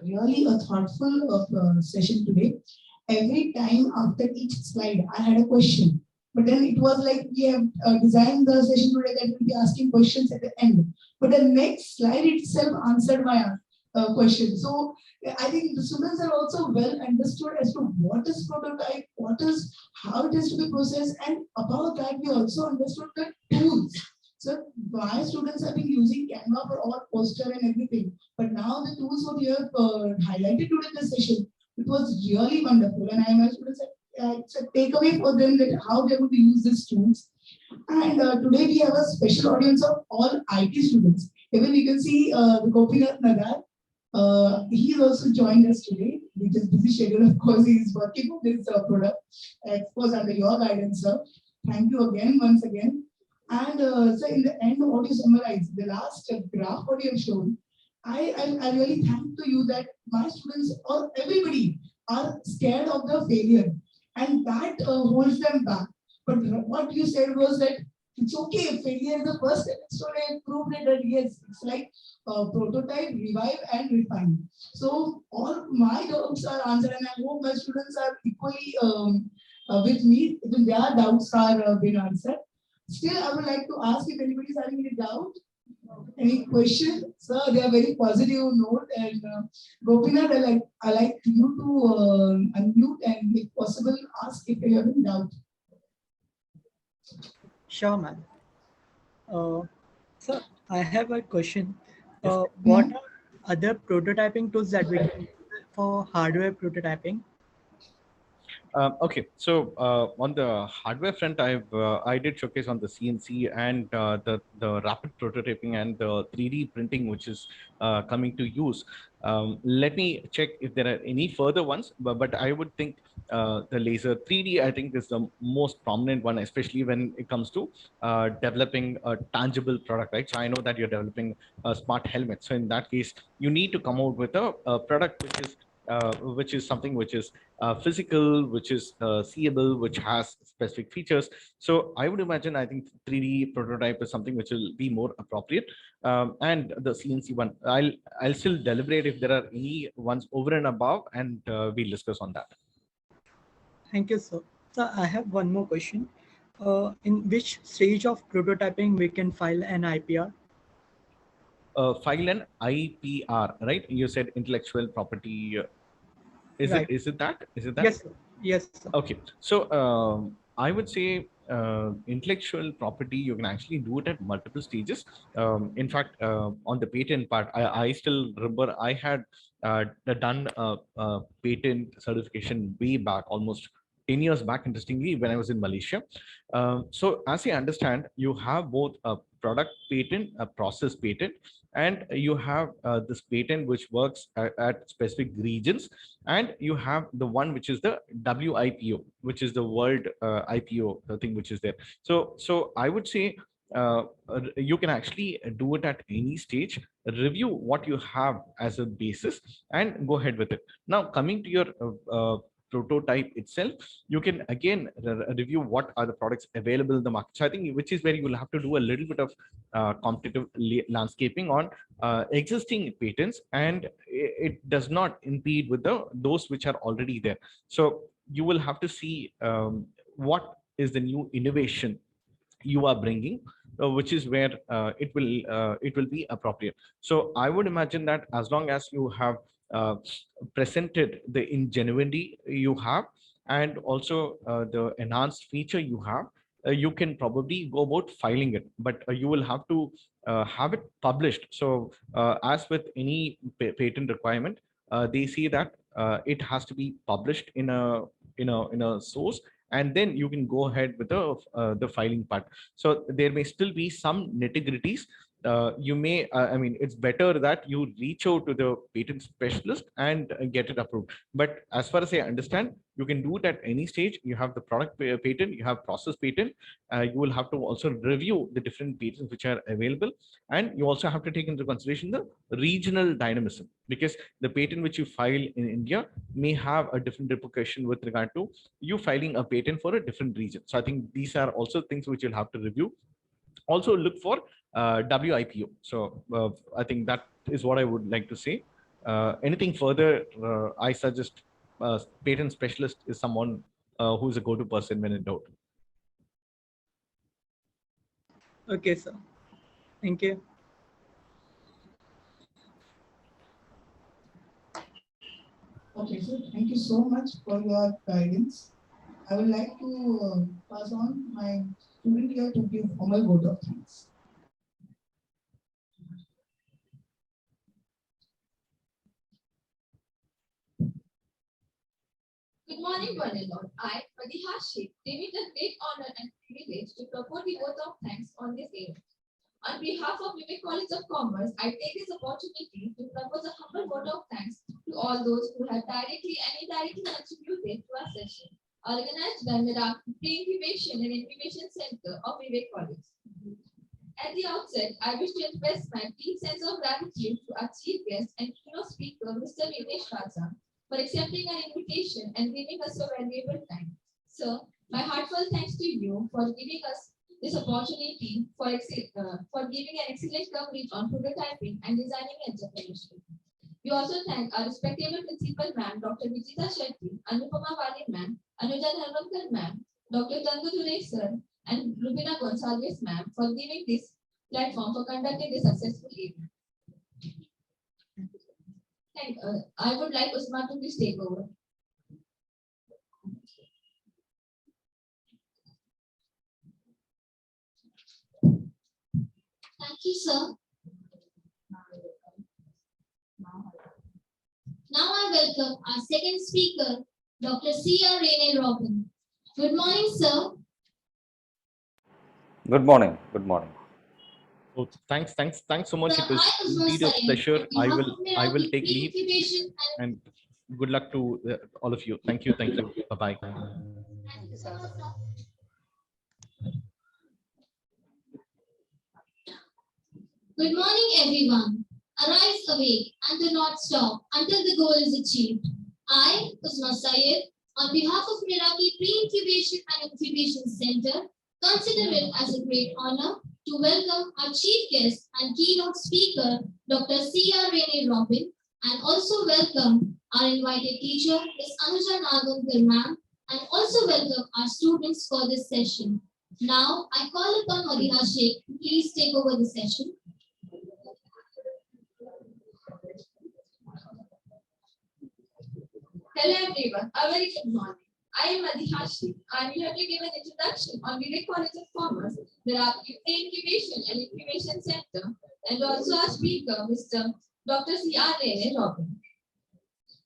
really a thoughtful session today. Every time after each slide, I had a question. But then it was like we have designed the session today that we'll be asking questions at the end. But the next slide itself answered my question. So I think the students are also well understood as to what is prototype, how it is to be processed, and about that we also understood the tools. So my students have been using Canva for all poster and everything, but now the tools what you have highlighted today in the session, it was really wonderful, and my students it's a takeaway for them that how they're going to use these tools. And today we have a special audience of all IT students. Even you can see the Gopinath Nagar. He's also joined us today with his busy schedule. Of course, he is working on this product. Of course, under your guidance, sir. Thank you again, once again. And so in the end, what you summarize, the last graph what you have shown, I really thank to you that my students or everybody are scared of the failure, and that holds them back. But what you said was that it's okay, failure is the first step. So I proved it that yes, it's like prototype, revive, and refine. So all my doubts are answered, and I hope my students are equally with me. Even their doubts are being answered. Still, I would like to ask if anybody is having any doubt, any question. Sir, they are very positive note. And Gopinath, I like you to unmute and, if possible, ask if you have any doubt. Sure, ma'am. So I have a question. What are other prototyping tools that we can use for hardware prototyping? Okay, so on the hardware front, I did showcase on the CNC and the rapid prototyping and the 3D printing, which is coming to use. Let me check if there are any further ones, but I would think the laser 3D, I think, is the most prominent one, especially when it comes to developing a tangible product, right? So I know that you're developing a smart helmet. So in that case, you need to come out with a product which is something which is physical, which is seeable, which has specific features. So I would imagine, I think 3D prototype is something which will be more appropriate. And the CNC one, I'll still deliberate if there are any ones over and above, and we'll discuss on that. Thank you, sir. So I have one more question. In which stage of prototyping we can file an IPR? File an IPR, right? You said intellectual property. Is Right. it that? Is it that? Yes, sir. Yes, sir. Okay. So I would say intellectual property, you can actually do it at multiple stages. In fact, on the patent part, I still remember I had done a patent certification way back, almost 10 years back, interestingly, when I was in Malaysia. So as I understand, you have both a product patent, a process patent, and you have this patent which works at specific regions, and you have the one which is the WIPO, which is the world IPO thing which is there. So I would say you can actually do it at any stage, review what you have as a basis, and go ahead with it. Now, coming to your prototype itself, you can again review what are the products available in the market. So I think which is where you will have to do a little bit of competitive landscaping on existing patents, and it does not impede with the those which are already there. So you will have to see what is the new innovation you are bringing, which is where it will be appropriate. So I would imagine that as long as you have uh, presented the ingenuity you have, and also the enhanced feature you have, you can probably go about filing it, but you will have to have it published. So as with any patent requirement, they see that it has to be published in a source, and then you can go ahead with the filing part. So there may still be some nitty-gritties. You may, I mean, it's better that you reach out to the patent specialist and get it approved. But as far as I understand, you can do it at any stage. You have the product patent, you have process patent. You will have to also review the different patents which are available, and you also have to take into consideration the regional dynamism, because the patent which you file in India may have a different repercussion with regard to you filing a patent for a different region. So I think these are also things which you'll have to review. Also look for WIPO. So I think that is what I would like to say. Anything further, I suggest patent specialist is someone who's a go-to person when in doubt. Okay, sir. Thank you. Okay, so thank you so much for your guidance. I would like to pass on my student here to give formal vote of thanks. Good morning, one and all. I, Madiha Sheikh, deem it a great honor and privilege to propose the vote of thanks on this event. On behalf of Vivek College of Commerce, I take this opportunity to propose a humble vote of thanks to all those who have directly and indirectly contributed to our session, organized by Meraki Pre-Incubation and Incubation Center of Vivek College. At the outset, I wish to express my deep sense of gratitude to our chief guest and keynote speaker, Mr. Vignesh Raja, for accepting our invitation and giving us so valuable time. Sir, my heartfelt thanks to you for giving us this opportunity for giving an excellent coverage on prototyping and designing entrepreneurship. We also thank our respectable principal ma'am, Dr. Vijita Shetty, Anupama Wali ma'am, Anuja Dharmankar ma'am, Dr. Tangudure sir, and Rubina Gonsalves ma'am for giving this platform for conducting this successful event. I would like Usman to please take over. Thank you, sir. Now I welcome our second speaker, Dr. C.R. Rene Robin. Good morning, sir. Good morning. Good morning. So thanks so much. Sir, It was I was indeed a Sayed pleasure. on behalf of I will Meraki take leave, Pre-Incubation and and good luck to all of you. Thank you. Bye bye. thank you so much, sir. Good morning, everyone. Arise, awake, and do not stop until the goal is achieved. I, Usma Sayed, on behalf of Meraki Pre-Incubation and Incubation Center, consider it as a great honor to welcome our chief guest and keynote speaker, Dr. C.R. Rene Robin, and also welcome our invited teacher, Ms. Anuja Nagankar ma'am, and also welcome our students for this session. Now, I call upon Madiha Sheikh to please take over the session. Hello everyone, a very good morning. I am Adihashi. I am here to give an introduction on Vivek College of Commerce, Meraki Pre-Incubation and Incubation Center, and also our speaker, Mr. Dr. C.R. Rene Robin.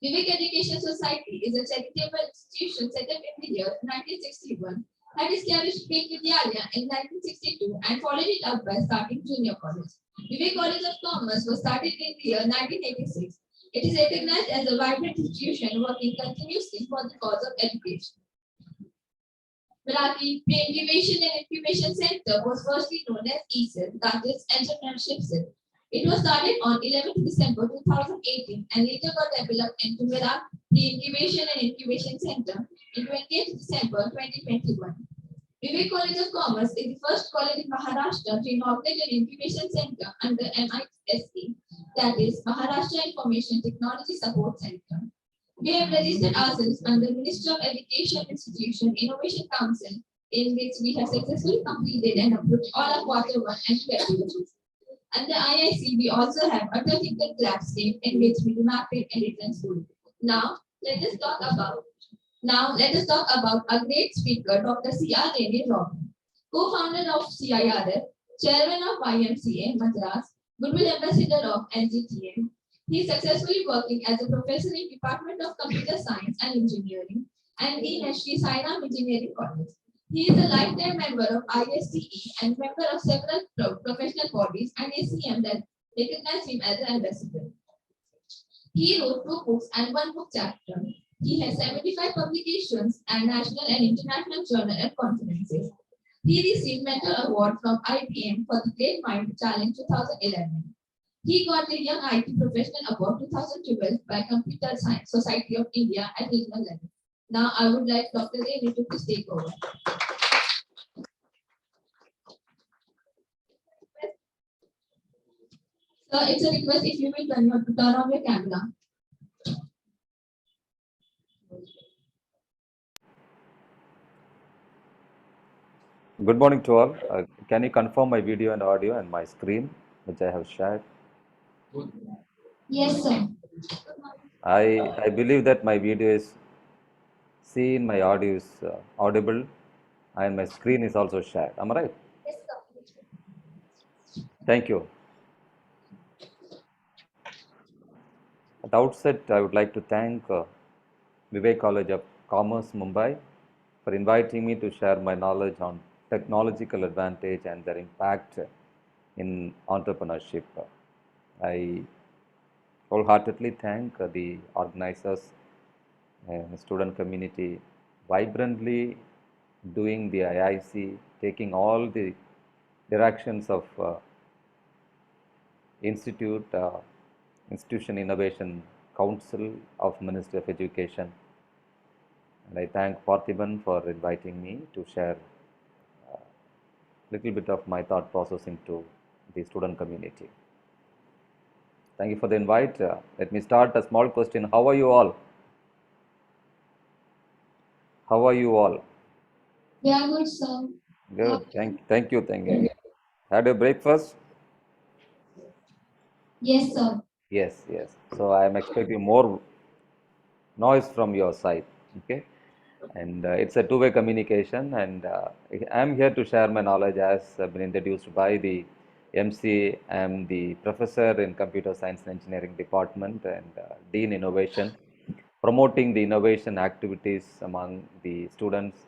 Vivek Education Society is a charitable institution set up in the year 1961, had established Pre-Vidyalaya in 1962 and followed it up by starting junior college. Vivek College of Commerce was started in the year 1986. It is recognized as a vibrant institution working continuously for the cause of education. Meraki Pre-Incubation and Incubation Center was firstly known as ECIL, that is Entrepreneurship Cell. It was started on 11th December 2018 and later got developed into Meraki Pre-Incubation and Incubation Center in 20th December 2021. Vivek College of Commerce is the first college in Maharashtra to inaugurate an incubation center under MISE, that is Maharashtra Information Technology Support Center. We have registered ourselves under Ministry of Education Institution Innovation Council, in which we have successfully completed and approved all of quarter 1 and 2 activities. Under IIC, we also have a technical landscape in which we do mapping and written school. Now, let us talk about a great speaker, Dr. C.R. Rene Robin, co-founder of CIRF, chairman of YMCA Madras, goodwill ambassador of NGTM. He is successfully working as a professor in Department of Computer Science and Engineering and dean at Sri Sai Engineering College. He is a lifetime member of ISTE and member of several professional bodies and ACM that recognize him as an ambassador. He wrote 2 books and 1 book chapter. He has 75 publications and national and international journal and conferences. He received Mentor Award from IBM for the Great Mind Challenge 2011. He got the Young IT Professional Award 2012 by Computer Science Society of India at regional level. Now I would like Dr. Rene to please take over. So it's a request if you will turn on your camera. Good morning to all. Can you confirm my video and audio and my screen, which I have shared? Yes, sir. I believe that my video is seen, my audio is audible, and my screen is also shared. Am I right? Yes, sir. Thank you. At the outset, I would like to thank Vivek College of Commerce, Mumbai, for inviting me to share my knowledge on technological advantage and their impact in entrepreneurship. I wholeheartedly thank the organizers and student community vibrantly doing the IIC, taking all the directions of Institution Innovation Council of Ministry of Education. And I thank Parthiban for inviting me to share a little bit of my thought processing to the student community. Thank you for the invite. Let me start a small question. How are you all? How are you all? We are good, sir. Good. Thank you. Had your breakfast? Yes, sir. Yes. So I am expecting more noise from your side. Okay. And it's a two-way communication, and I am here to share my knowledge as been introduced by the MC. I am the professor in Computer Science and Engineering Department and Dean Innovation, promoting the innovation activities among the students.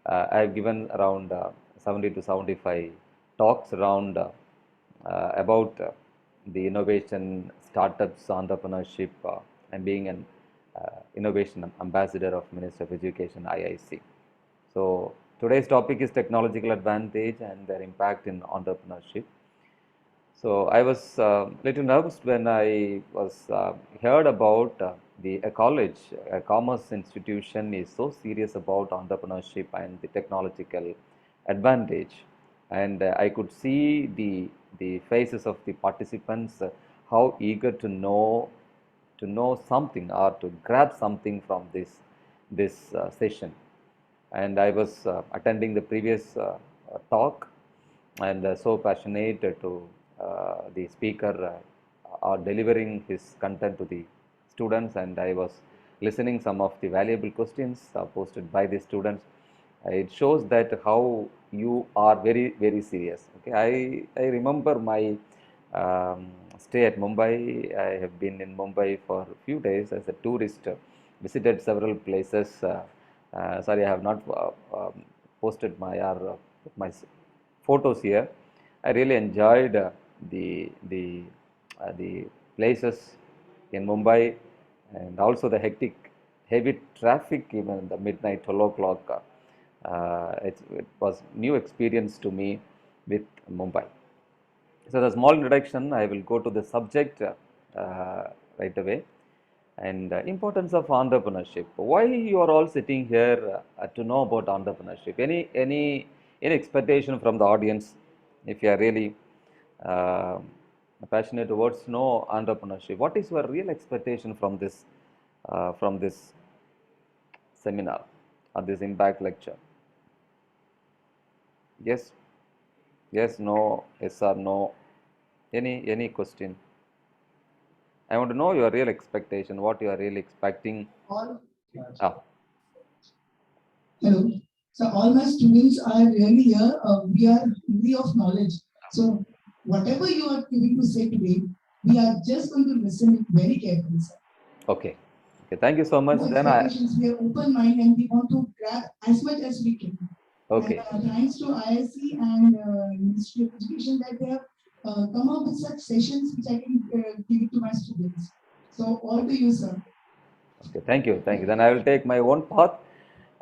I have given around 70 to 75 talks around about the innovation, startups, entrepreneurship, and being an innovation ambassador of Ministry of Education, IIC. So today's topic is technological advantage and their impact in entrepreneurship. So I was little nervous when I was heard about a college, a commerce institution is so serious about entrepreneurship and the technological advantage. And I could see the faces of the participants, how eager to know something or to grab something from this session. And I was attending the previous talk and so passionate to the speaker or delivering his content to the students, and I was listening some of the valuable questions posted by the students. It shows that how you are very, very serious. Okay, I remember my stay at Mumbai. I have been in Mumbai for a few days as a tourist, visited several places. Sorry, I have not posted my photos here. I really enjoyed the places in Mumbai, and also the hectic, heavy traffic even in the midnight 12 o'clock. It was new experience to me with Mumbai. So the small introduction, I will go to the subject right away. And importance of entrepreneurship. Why you are all sitting here to know about entrepreneurship? Any expectation from the audience? If you are really uh, passionate towards know entrepreneurship, what is your real expectation from this seminar or this impact lecture? Yes, yes, no, yes or no. Any question? I want to know your real expectation. What you are really expecting? All Ah, hello. So all my students are really here. We are hungry of knowledge. So whatever you are going to say today, we are just going to listen it very carefully, sir. okay. Okay. Thank you so much. No Then I. expectations. We are open mind and we want to grab as much as we can. Okay. And thanks to ISC and Ministry of Education that they have come up with such sessions which I can give it to my students. So all to you, sir. Okay, thank you, thank you. Then I will take my own path.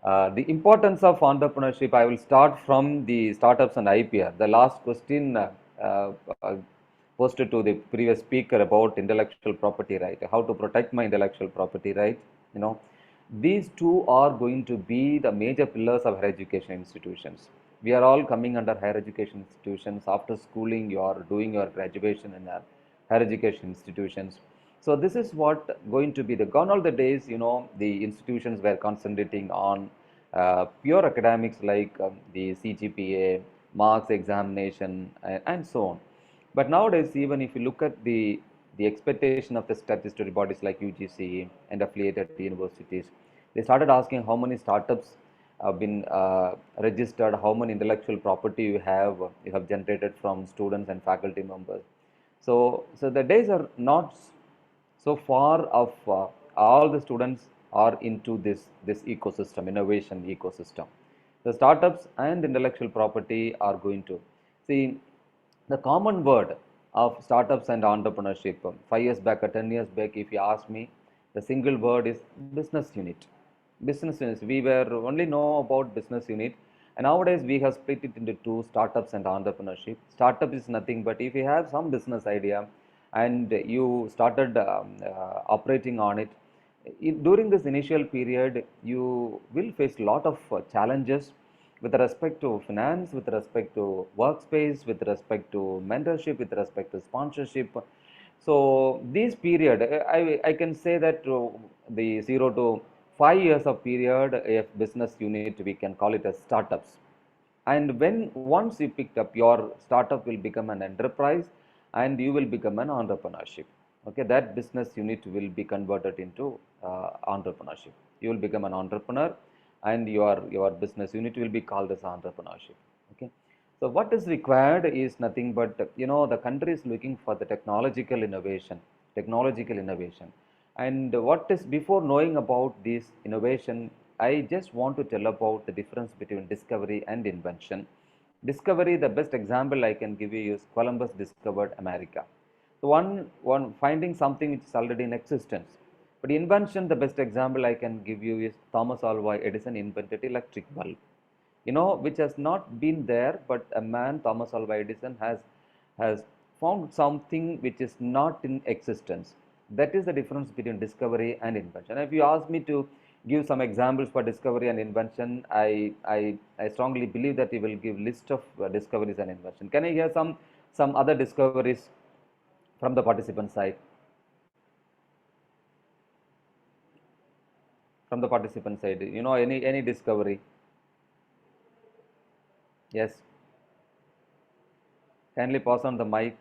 The importance of entrepreneurship, I will start from the startups and IPR. The last question uh, uh, posted to the previous speaker about intellectual property right, how to protect my intellectual property right. You know, these two are going to be the major pillars of higher education institutions. We are all coming under higher education institutions. After schooling, you are doing your graduation in higher education institutions. So this is what going to be the gone all the days. You know, the institutions were concentrating on pure academics like the CGPA, marks examination, and so on. But nowadays, even if you look at the expectation of the statutory bodies like UGC and affiliated universities, they started asking how many startups have been registered, how many intellectual property you have generated from students and faculty members. So the days are not so far of all the students are into this ecosystem, innovation ecosystem. The startups and intellectual property are going to see the common word of startups and entrepreneurship. 5 years back or 10 years back, if you ask me, the single word is business unit. Business units. We were only know about business unit, and nowadays we have split it into two: startups and entrepreneurship. Startup is nothing but if you have some business idea and you started operating on it. During this initial period, you will face a lot of challenges with respect to finance, with respect to workspace, with respect to mentorship, with respect to sponsorship. So this period, I can say that the 0 to 5 years of period, a business unit, we can call it as startups. And when once you picked up, your startup will become an enterprise and you will become an entrepreneurship. Okay, that business unit will be converted into entrepreneurship. You will become an entrepreneur and your business unit will be called as entrepreneurship. Okay, so what is required is nothing but, you know, the country is looking for the technological innovation. And what is, before knowing about this innovation, I just want to tell about the difference between discovery and invention. Discovery, the best example I can give you is Columbus discovered America. So one finding something which is already in existence. But invention, the best example I can give you is Thomas Alva Edison invented electric bulb, you know, which has not been there, but a man, Thomas Alva Edison, has found something which is not in existence. That is the difference between discovery and invention. If you ask me to give some examples for discovery and invention, I strongly believe that you will give list of discoveries and invention. Can I hear some other discoveries from the participant side? From the participant side, you know, any discovery? Yes. Kindly pass on the mic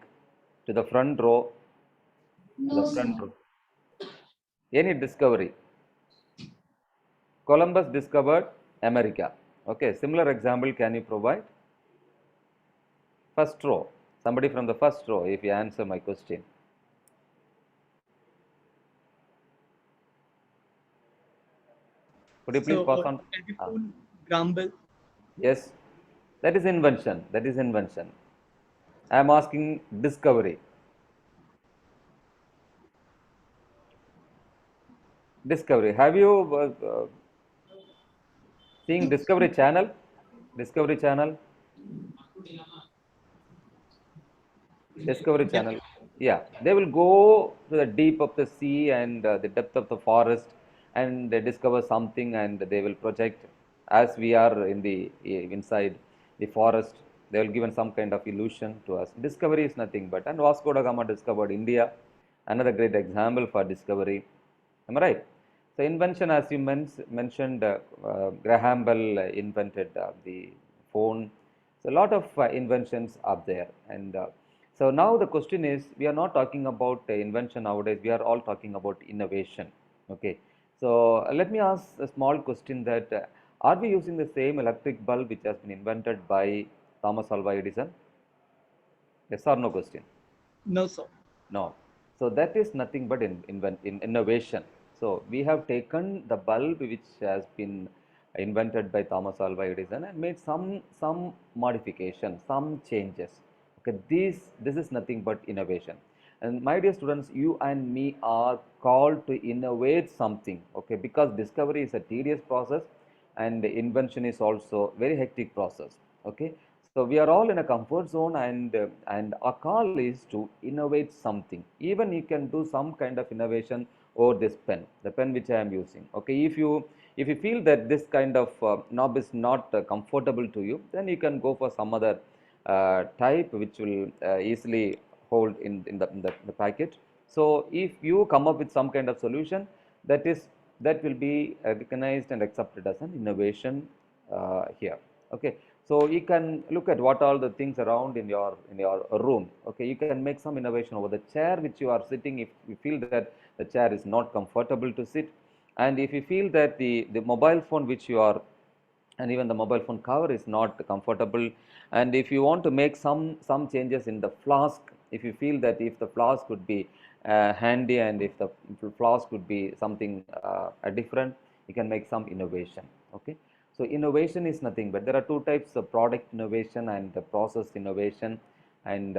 to the front row. To the No, front sir. row. Any discovery? Columbus discovered America. Okay, similar example can you provide? First row. Somebody from the first row, if you answer my question. Could you please So pass on? Ah, telephone, Grumble. yes, that is invention. That is invention. I am asking discovery. Discovery. Have you seen Discovery Channel? Discovery Channel. Discovery Yeah. Channel. Yeah, they will go to the deep of the sea and the depth of the forest, and they discover something, and they will project as we are in the inside the forest. They will given some kind of illusion to us. Discovery is nothing but, and Vasco da Gama discovered India, another great example for discovery. Am I right? So invention, as you mentioned, Graham Bell invented the phone. So a lot of inventions are there, and so now the question is, we are not talking about invention nowadays. We are all talking about innovation. Okay. So let me ask a small question that are we using the same electric bulb which has been invented by Thomas Alva Edison? Yes or no question? No, sir. No. So that is nothing but innovation. So we have taken the bulb which has been invented by Thomas Alva Edison and made some modification, some changes. Okay, this is nothing but innovation. And my dear students, you and me are called to innovate something. Okay, because discovery is a tedious process, and invention is also very hectic process. Okay, so we are all in a comfort zone, and our call is to innovate something. Even you can do some kind of innovation over this pen, the pen which I am using. Okay, if you feel that this kind of knob is not comfortable to you, then you can go for some other type which will easily hold in the packet. So if you come up with some kind of solution, that will be recognized and accepted as an innovation here. Okay, so you can look at what all the things around in your room. Okay, you can make some innovation over the chair which you are sitting. If you feel that the chair is not comfortable to sit, and if you feel that the mobile phone which you are, and even the mobile phone cover is not comfortable, and if you want to make some changes in the flask, if you feel that if the flask could be handy, and if the flask could be something different, you can make some innovation. Okay, so innovation is nothing but there are two types of product innovation and the process innovation, and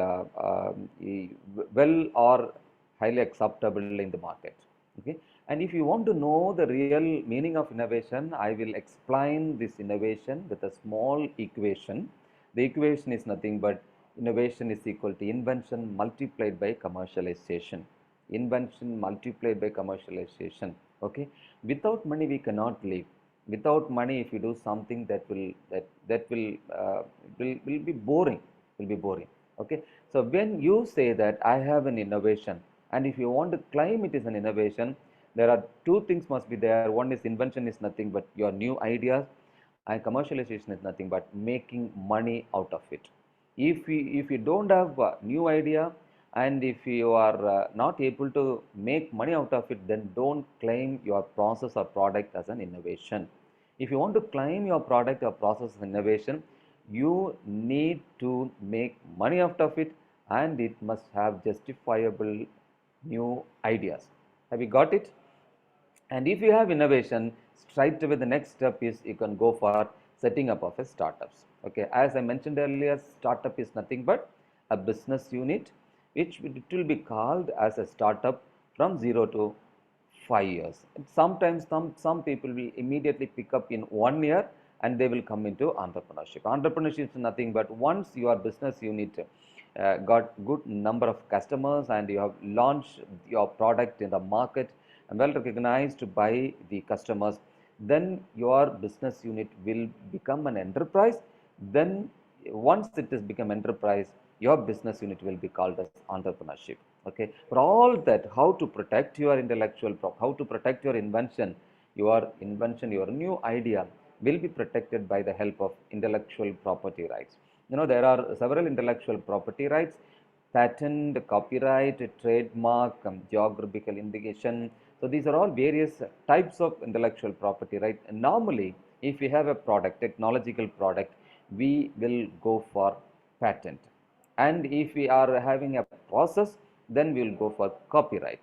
well or highly acceptable in the market. Okay, and if you want to know the real meaning of innovation, I will explain this innovation with a small equation. The equation is nothing but innovation is equal to invention multiplied by commercialization. Invention multiplied by commercialization. Okay, without money we cannot live. Without money, if you do something, that will be boring. Will be boring. Okay, so when you say that I have an innovation, and if you want to claim it is an innovation, there are two things must be there. One is invention is nothing but your new ideas, and commercialization is nothing but making money out of it. If you don't have a new idea, and if you are not able to make money out of it, then don't claim your process or product as an innovation. If you want to claim your product or process as innovation, you need to make money out of it, and it must have justifiable new ideas. Have you got it? And if you have innovation, straight away the next step is you can go for setting up of a startups. Okay, as I mentioned earlier, startup is nothing but a business unit which it will be called as a startup from 0 to 5 years. Sometimes some people will immediately pick up in 1 year, and they will come into entrepreneurship. Entrepreneurship is nothing but once your business unit got good number of customers, and you have launched your product in the market and well recognized by the customers, then your business unit will become an enterprise. Then once it has become enterprise, your business unit will be called as entrepreneurship. Okay, for all that, how to protect your intellectual property, how to protect your invention, your new idea will be protected by the help of intellectual property rights. There are several intellectual property rights: patent, copyright, trademark, geographical indication, So these are all various types of intellectual property, right? And normally, if we have a product, technological product, we will go for patent. And if we are having a process, then we will go for copyright.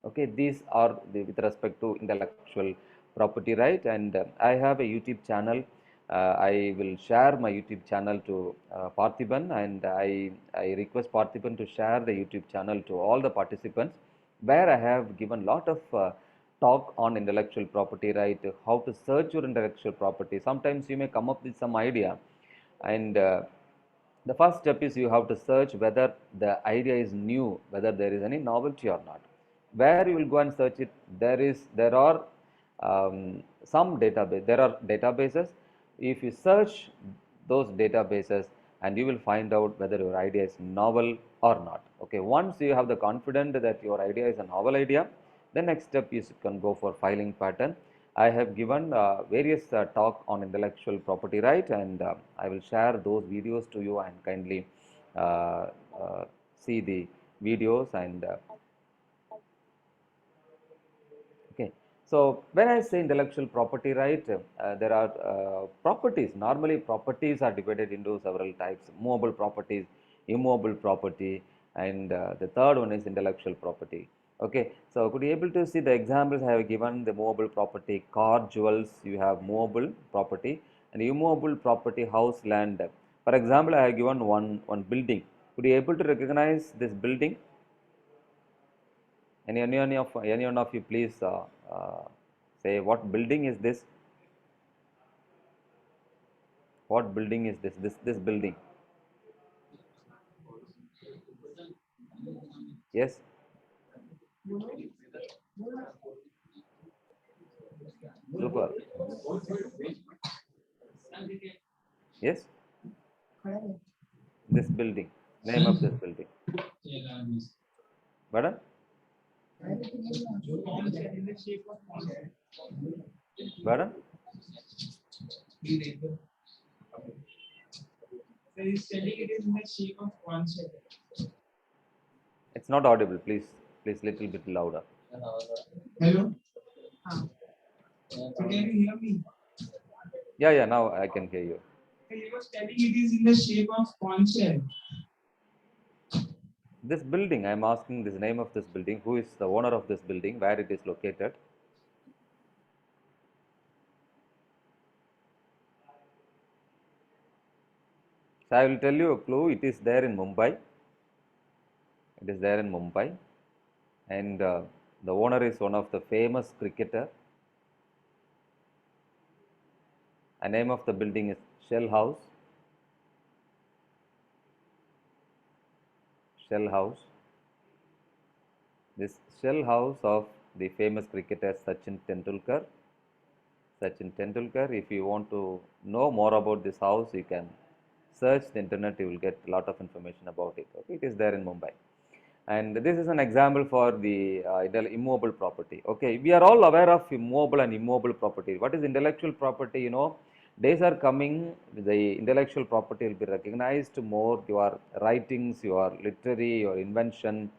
Okay, these are with respect to intellectual property right. And I have a YouTube channel. I will share my YouTube channel to Parthiban, and I request Parthiban to share the YouTube channel to all the participants, where I have given lot of talk on intellectual property right, how to search your intellectual property. Sometimes you may come up with some idea, and the first step is you have to search whether the idea is new, whether there is any novelty or not. Where you will go and search it, there are some database. There are databases. If you search those databases, and you will find out whether your idea is novel or not. Okay, once you have the confidence that your idea is a novel idea, the next step is you can go for filing patent. I have given various talk on intellectual property right, and I will share those videos to you, and kindly uh, see the videos. And okay, so when I say intellectual property right, there are properties. Normally, properties are divided into several types: movable properties, immovable property, and the third one is intellectual property. Okay, so could you able to see the examples I have given? The movable property, car, jewels. You have movable property, and immovable property, house, land. For example, I have given one building. Could you able to recognize this building? Any one of you, please say what building is this? What building is this? This building? Yes. Super. Yes. This building. Name of this building. Pardon? Pardon? It's not audible. Please, little bit louder. Hello. So can you hear me? Yeah. Now I can hear you. He was telling it is in the shape of conch shell. This building, I'm asking this name of this building. Who is the owner of this building? Where it is located? So I will tell you a clue. It is there in Mumbai. It is there in Mumbai, and the owner is one of the famous cricketer. The name of the building is Shell House. Shell House. This Shell House of the famous cricketer Sachin Tendulkar. Sachin Tendulkar. If you want to know more about this house, you can search the internet. You will get a lot of information about it. Okay, it is there in Mumbai. And this is an example for the immovable property. Okay, we are all aware of immobile and immobile property. What is intellectual property? Days are coming, the intellectual property will be recognized more. Your writings, your literary, your invention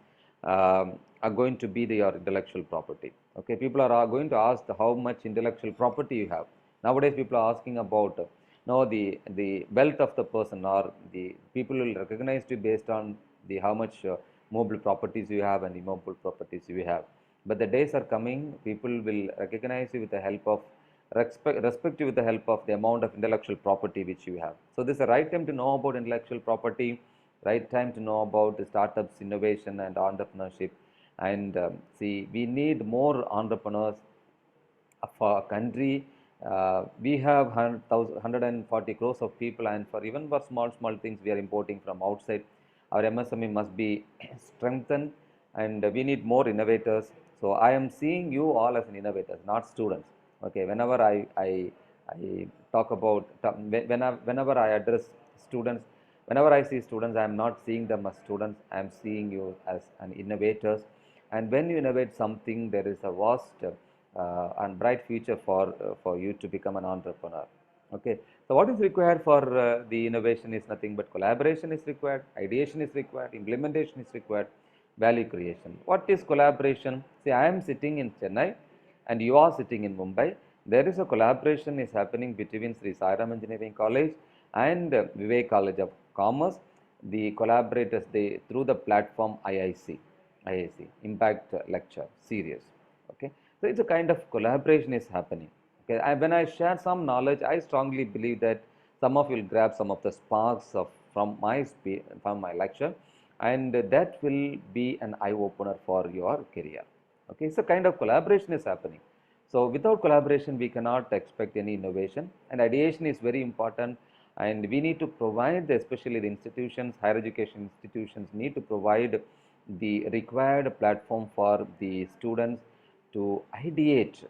are going to be your intellectual property. Okay, people are going to ask how much intellectual property you have. Nowadays, people are asking about the wealth of the person, or the people will recognize you based on the how much mobile properties you have and immobile properties you have. But the days are coming, people will recognize you with the help of respect you with the help of the amount of intellectual property which you have. So this is the right time to know about intellectual property, right time to know about the startups, innovation, and entrepreneurship. And see, we need more entrepreneurs of our country. We have 140 crores of people, and for even for small things we are importing from outside. Our MSME must be strengthened, and we need more innovators. So I am seeing you all as an innovators, not students. Okay, whenever I talk about whenever I address students, whenever I see students, I am not seeing them as students. I am seeing you as an innovators. And when you innovate something, there is a vast and bright future for you to become an entrepreneur. Okay, so what is required for the innovation is nothing but collaboration is required, ideation is required, implementation is required. value creation. What is collaboration? See, I am sitting in Chennai and you are sitting in Mumbai. There is a collaboration is happening between Sri Sairam Engineering College and Vivek College of Commerce. The collaborators, they through the platform IIC Impact Lecture Series. Okay, so it's a kind of collaboration is happening. Okay, when I share some knowledge, I strongly believe that some of you will grab some of the sparks of from my lecture, and that will be an eye opener for your career. Okay, so kind of collaboration is happening. So without collaboration, we cannot expect any innovation, and ideation is very important. And we need to provide, especially the institutions, higher education institutions, need to provide the required platform for the students to ideate.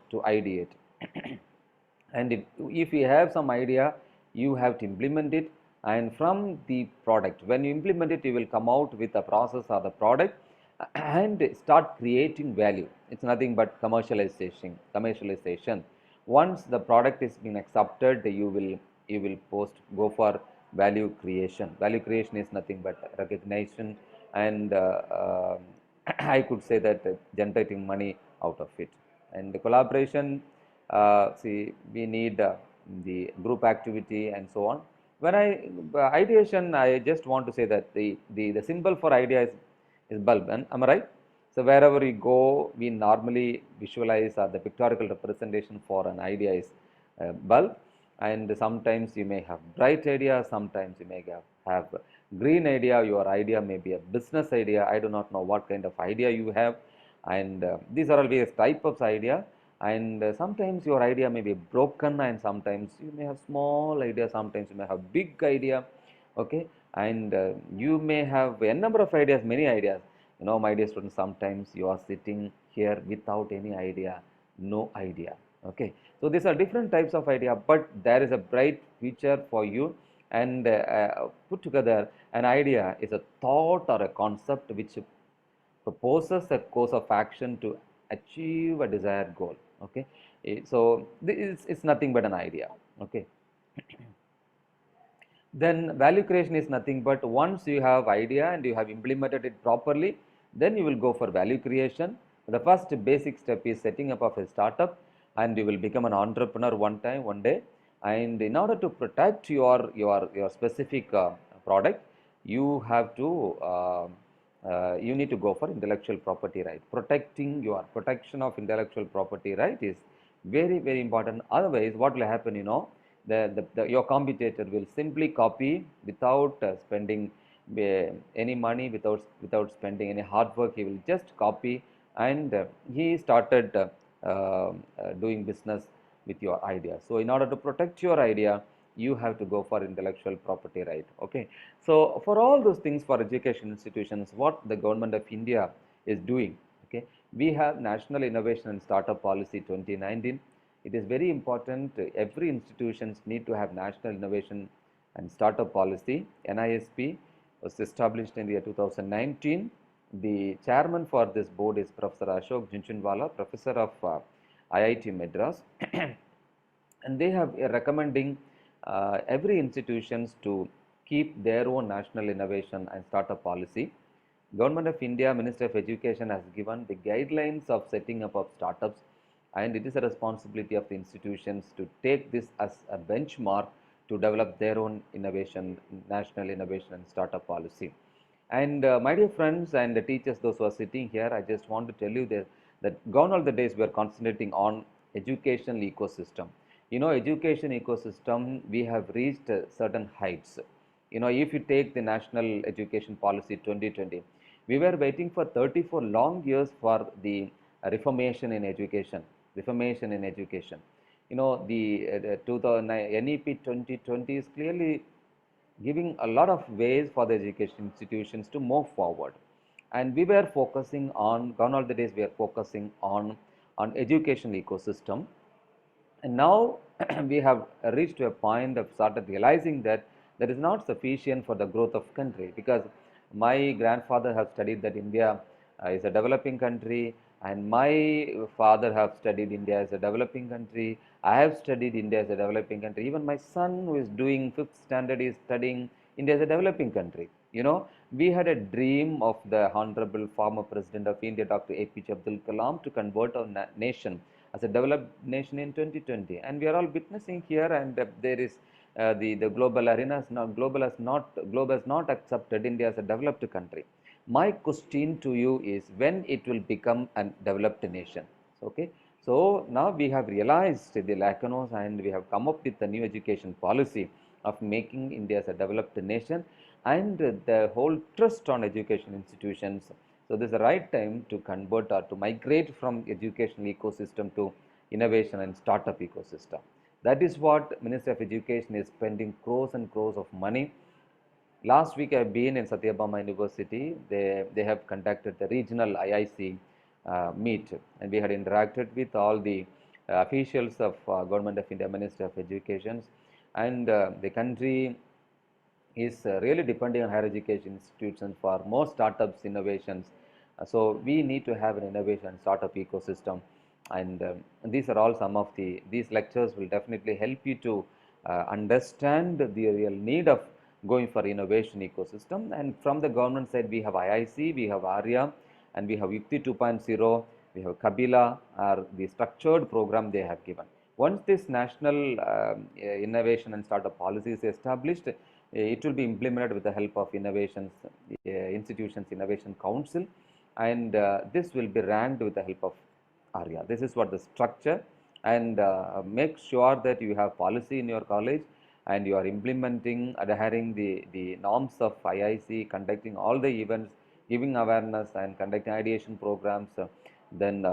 And if you have some idea, you have to implement it, and from the product, when you implement it, you will come out with a process or the product and start creating value. It's nothing but commercialization. Once the product is being accepted, you will go for value creation is nothing but recognition, and I could say that generating money out of it. And the collaboration, see, we need the group activity and so on. When ideation, I just want to say that the symbol for idea is bulb, and am I right? So wherever we go, we normally visualize the pictorial representation for an idea is bulb, and sometimes you may have bright idea, sometimes you may have green idea, your idea may be a business idea, I do not know what kind of idea you have, and these are all various type of idea, and sometimes your idea may be broken, and sometimes you may have small idea, sometimes you may have big idea. Okay, and you may have a number of ideas, many ideas. My dear students, sometimes you are sitting here without any idea, no idea. Okay, so these are different types of idea, but there is a bright future for you. And put together, an idea is a thought or a concept which proposes a course of action to achieve a desired goal. Okay, so this is nothing but an idea. Okay, then value creation is nothing but once you have idea and you have implemented it properly, then you will go for value creation. The first basic step is setting up of a startup, and you will become an entrepreneur one day. And in order to protect your specific product, you have to you need to go for intellectual property right. Protection of intellectual property right is very important. Otherwise, what will happen? Your competitor will simply copy without spending any money, without spending any hard work. He will just copy, and he started doing business with your idea. So in order to protect your idea, you have to go for intellectual property right. Okay, so for all those things, for education institutions, what the government of India is doing, okay, we have National Innovation and Startup Policy 2019. It is very important. Every institutions need to have National Innovation and Startup Policy. NISP was established in the year 2019. The chairman for this board is Professor Ashok Jhunjhunwala, professor of IIT Madras, and they have recommending every institutions to keep their own National Innovation and Startup Policy. Government of India, Minister of Education has given the guidelines of setting up of startups, and it is a responsibility of the institutions to take this as a benchmark to develop their own National Innovation and Startup Policy. And my dear friends and the teachers, those who are sitting here, I just want to tell you that gone are the days we are concentrating on educational ecosystem. Education ecosystem, we have reached certain heights. If you take the National Education Policy 2020, we were waiting for 34 long years for the reformation in education. The 2000 NEP 2020 is clearly giving a lot of ways for the education institutions to move forward. And we were focusing on, gone all the days, we are focusing on education ecosystem. And now we have reached to a point of started realizing that that is not sufficient for the growth of country, because my grandfather have studied that India is a developing country, and my father have studied India as a developing country. I have studied India as a developing country. Even my son, who is doing 5th standard, is studying India as a developing country. We had a dream of the Honorable former President of India, Dr. APJ Abdul Kalam, to convert our nation as a developed nation in 2020. And we are all witnessing here, and there is the global arena is not, globe has not accepted India as a developed country. My question to you is when it will become a developed nation. Okay. So now we have realized the lacunas and we have come up with a new education policy of making India as a developed nation and the whole trust on education institutions. So this is the right time to convert or to migrate from educational ecosystem to innovation and startup ecosystem. That is what Ministry of Education is spending crores and crores of money. Last week I've been in Satyabama University. They have conducted the regional IIC meet, and we had interacted with all the officials of Government of India, Ministry of Education, and the country is really depending on higher education institutions for more startups innovations. So we need to have an innovation startup ecosystem, and these are all some of these lectures will definitely help you to understand the real need of going for innovation ecosystem. And from the government side, we have IIC, we have ARIA, and we have Yukti 2.0, we have Kabila, are the structured program they have given. Once this national innovation and startup policy is established, it will be implemented with the help of innovations institutions innovation council, and this will be ranked with the help of ARIA. This is what the structure, and make sure that you have policy in your college and you are implementing, adhering the norms of IIC, conducting all the events, giving awareness and conducting ideation programs, then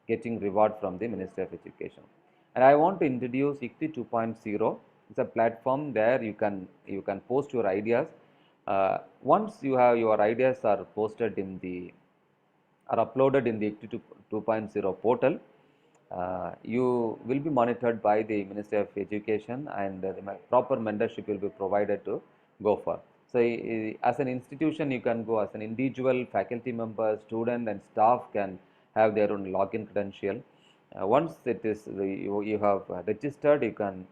getting reward from the Ministry of Education. And I want to introduce ICTI 2.0. It's a platform where you can post your ideas. Once you have your ideas are posted in the are uploaded in the ICTI 2.0 portal, you will be monitored by the Ministry of Education, and the proper mentorship will be provided to go for. So as an institution, you can go as an individual, faculty member, student and staff can have their own login credential. Once it is you have registered, you can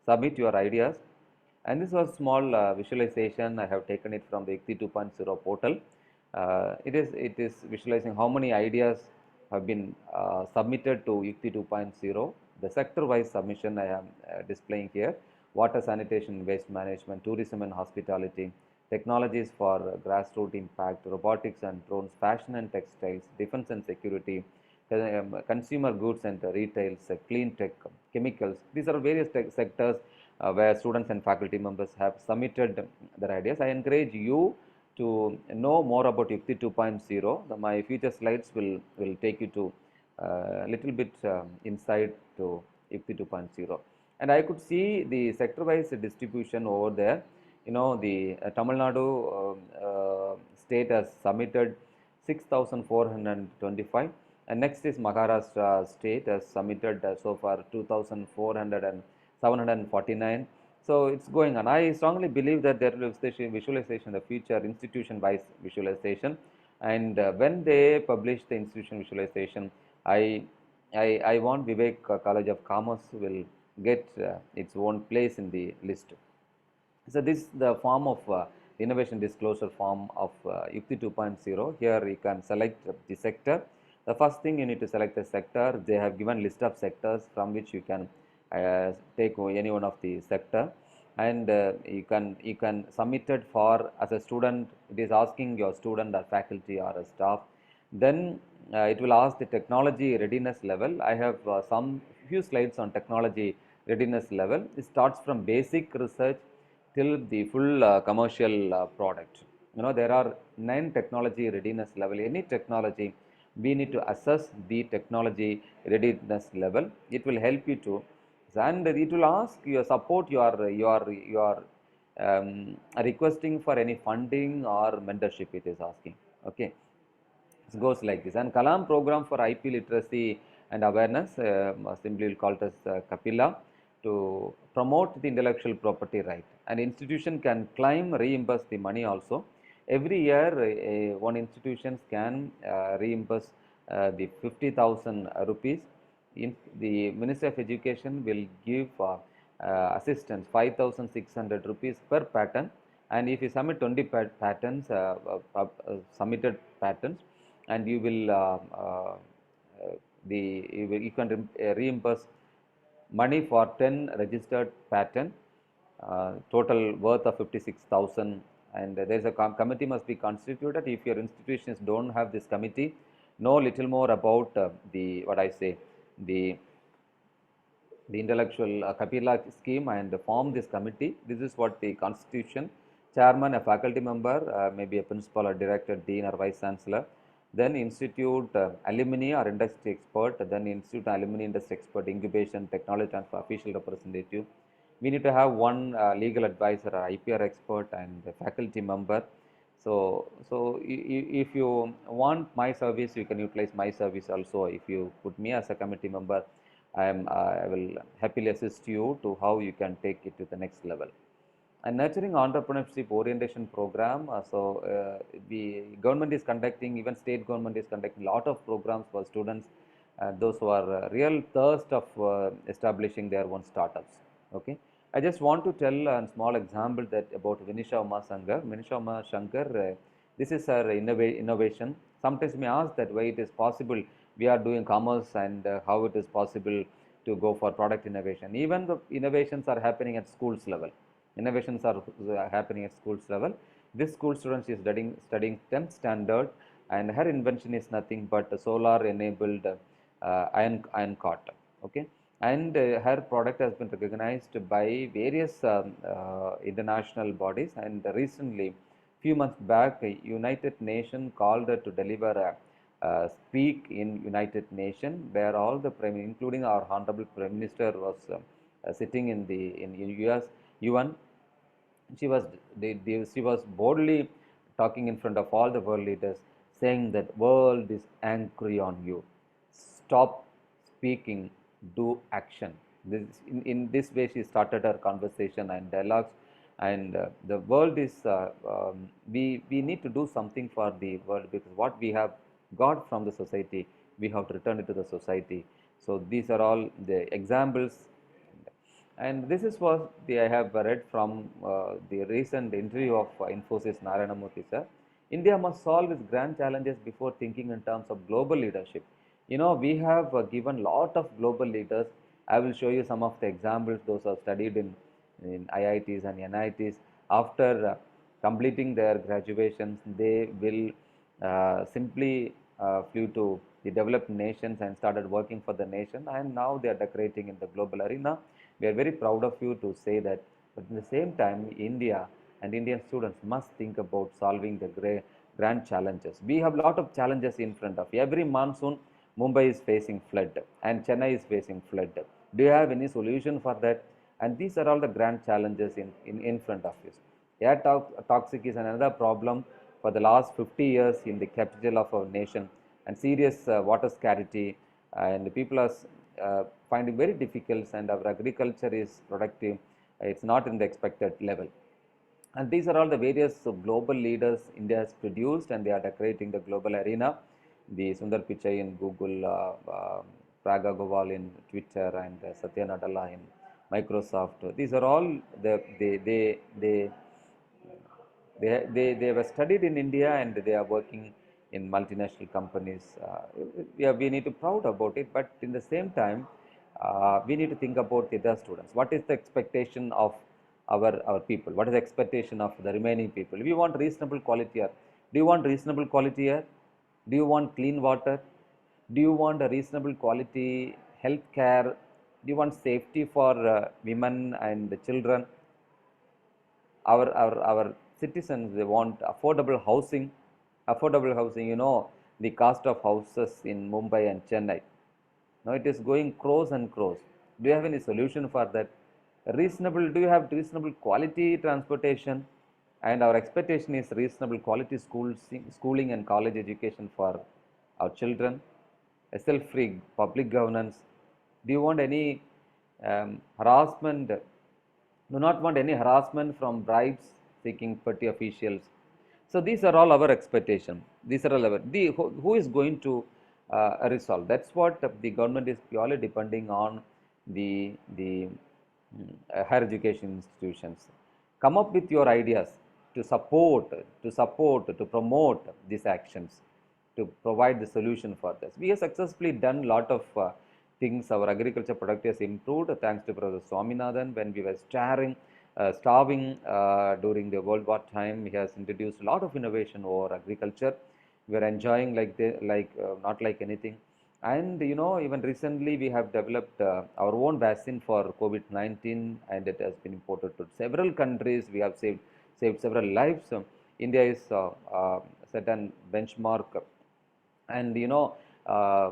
submit your ideas. And this was small visualization. I have taken it from the ICTI 2.0 portal. It is visualizing how many ideas have been submitted to ICTI 2.0. The sector-wise submission I am displaying here: water, sanitation, waste management, tourism and hospitality, technologies for grassroots impact, robotics and drones, fashion and textiles, defense and security, consumer goods and retail, clean tech, chemicals. These are various sectors where students and faculty members have submitted their ideas. I encourage you to know more about ICTI 2.0. My future slides will take you to a little bit inside to ICTI 2.0. And I could see the sector-wise distribution over there. You know, the Tamil Nadu state has submitted 6,425, and next is Maharashtra state has submitted so far 2,749. So it's going on. I strongly believe that there will be visualization in the future, institution-wise visualization, and when they publish the institution visualization, I want Vivek College of Commerce will get its own place in the list. So this is the form of innovation disclosure form of ICTI 2.0. Here you can select the sector. The first thing, you need to select the sector. They have given list of sectors from which you can take any one of the sector, and you can submit it for as a student. It is asking your student or faculty or a staff. Then it will ask the technology readiness level. I have some few slides on technology readiness level. It starts from basic research till the full commercial product. You know, there are 9 technology readiness level. Any technology, we need to assess the technology readiness level. It will help you to, and it will ask your support. You are requesting for any funding or mentorship. It is asking. Okay, it goes like this. And Kalam program for IP literacy and awareness, simply we'll call it as Kapila, to promote the intellectual property right. An institution can claim reimburse the money also. Every year, one institution can reimburse the 50,000 rupees. In the Ministry of Education will give assistance 5,600 rupees per pattern, And if you submit 20 patents, submitted patents, and you will you can reimburse money for 10 registered patent, total worth of 56,000. And there is a committee must be constituted. If your institutions don't have this committee, know little more about the what I say the intellectual Kapila scheme and form this committee. This is what the constitution: chairman, a faculty member, maybe a principal or director, dean or vice chancellor, then institute alumni or industry expert, then institute alumni industry expert, incubation, technology transfer, official representative. We need to have one legal advisor or IPR expert and a faculty member. So if you want my service, you can utilize my service also. If you put me as a committee member, I will happily assist you to how you can take it to the next level. And nurturing entrepreneurship orientation program. The government is conducting, even state government is conducting a lot of programs for students, those who are real thirst of establishing their own startups. Okay, I just want to tell a small example that about Vinisha Uma Shankar. Vinisha Uma Shankar, this is her innovation. Sometimes we ask that why it is possible we are doing commerce and how it is possible to go for product innovation. Even the innovations are happening at schools level. Innovations are happening at schools level. This school student is studying 10th standard, and her invention is nothing but a solar enabled iron cot. Okay, and her product has been recognized by various international bodies. And recently, few months back, United Nations called her to deliver a speak in United Nations, where all the including our honorable Prime Minister, was sitting in US UN. She was boldly talking in front of all the world leaders, saying that world is angry on you. Stop speaking, do action. In this way, she started her conversation and dialogues. And the world is we need to do something for the world, because what we have got from the society, we have to return it to the society. So these are all the examples. And this is what I have read from the recent interview of Infosys Narayana Murthy sir. India must solve its grand challenges before thinking in terms of global leadership. You know, we have given lot of global leaders. I will show you some of the examples. Those who have studied in IITs and NITs. After completing their graduations, they will simply flew to the developed nations and started working for the nation. And now they are decorating in the global arena. We are very proud of you to say that. But at the same time, India and Indian students must think about solving the grand challenges. We have a lot of challenges in front of you. Every monsoon, Mumbai is facing flood and Chennai is facing flood. Do you have any solution for that? And these are all the grand challenges in front of you. Air toxic is another problem for the last 50 years in the capital of our nation, and serious water scarcity, and people are finding very difficult, and our agriculture is productive. It's not in the expected level. And these are all the various global leaders India has produced, and they are decorating the global arena. The Sundar Pichai in Google, Praga Gowal in Twitter, and Satya Nadella in Microsoft. These are all they were studied in India, and they are working in multinational companies. We need to proud about it, but in the same time, we need to think about the other students. What is the expectation of our people? What is the expectation of the remaining people? We want reasonable quality air. Do you want reasonable quality air? Do you want clean water? Do you want a reasonable quality health care? Do you want safety for women and the children? Our citizens, they want affordable housing. You know, the cost of houses in Mumbai and Chennai, now it is going crores and crores. Do you have any solution for that? Reasonable, do you have reasonable quality transportation? And our expectation is reasonable quality schooling and college education for our children, a self-free public governance. Do you want any harassment? Do not want any harassment from bribes seeking petty officials. So these are all our expectation. These are all who is going to resolve. That's what the government is purely depending on the higher education institutions. Come up with your ideas. to promote these actions, to provide the solution for this. We have successfully done a lot of things. Our agriculture productivity has improved thanks to Professor Swaminathan. When we were starving during the World War time, he has introduced a lot of innovation over agriculture. We are enjoying not like anything. And even recently we have developed our own vaccine for COVID-19, and it has been imported to several countries. We have saved several lives. India is set an benchmark, and uh,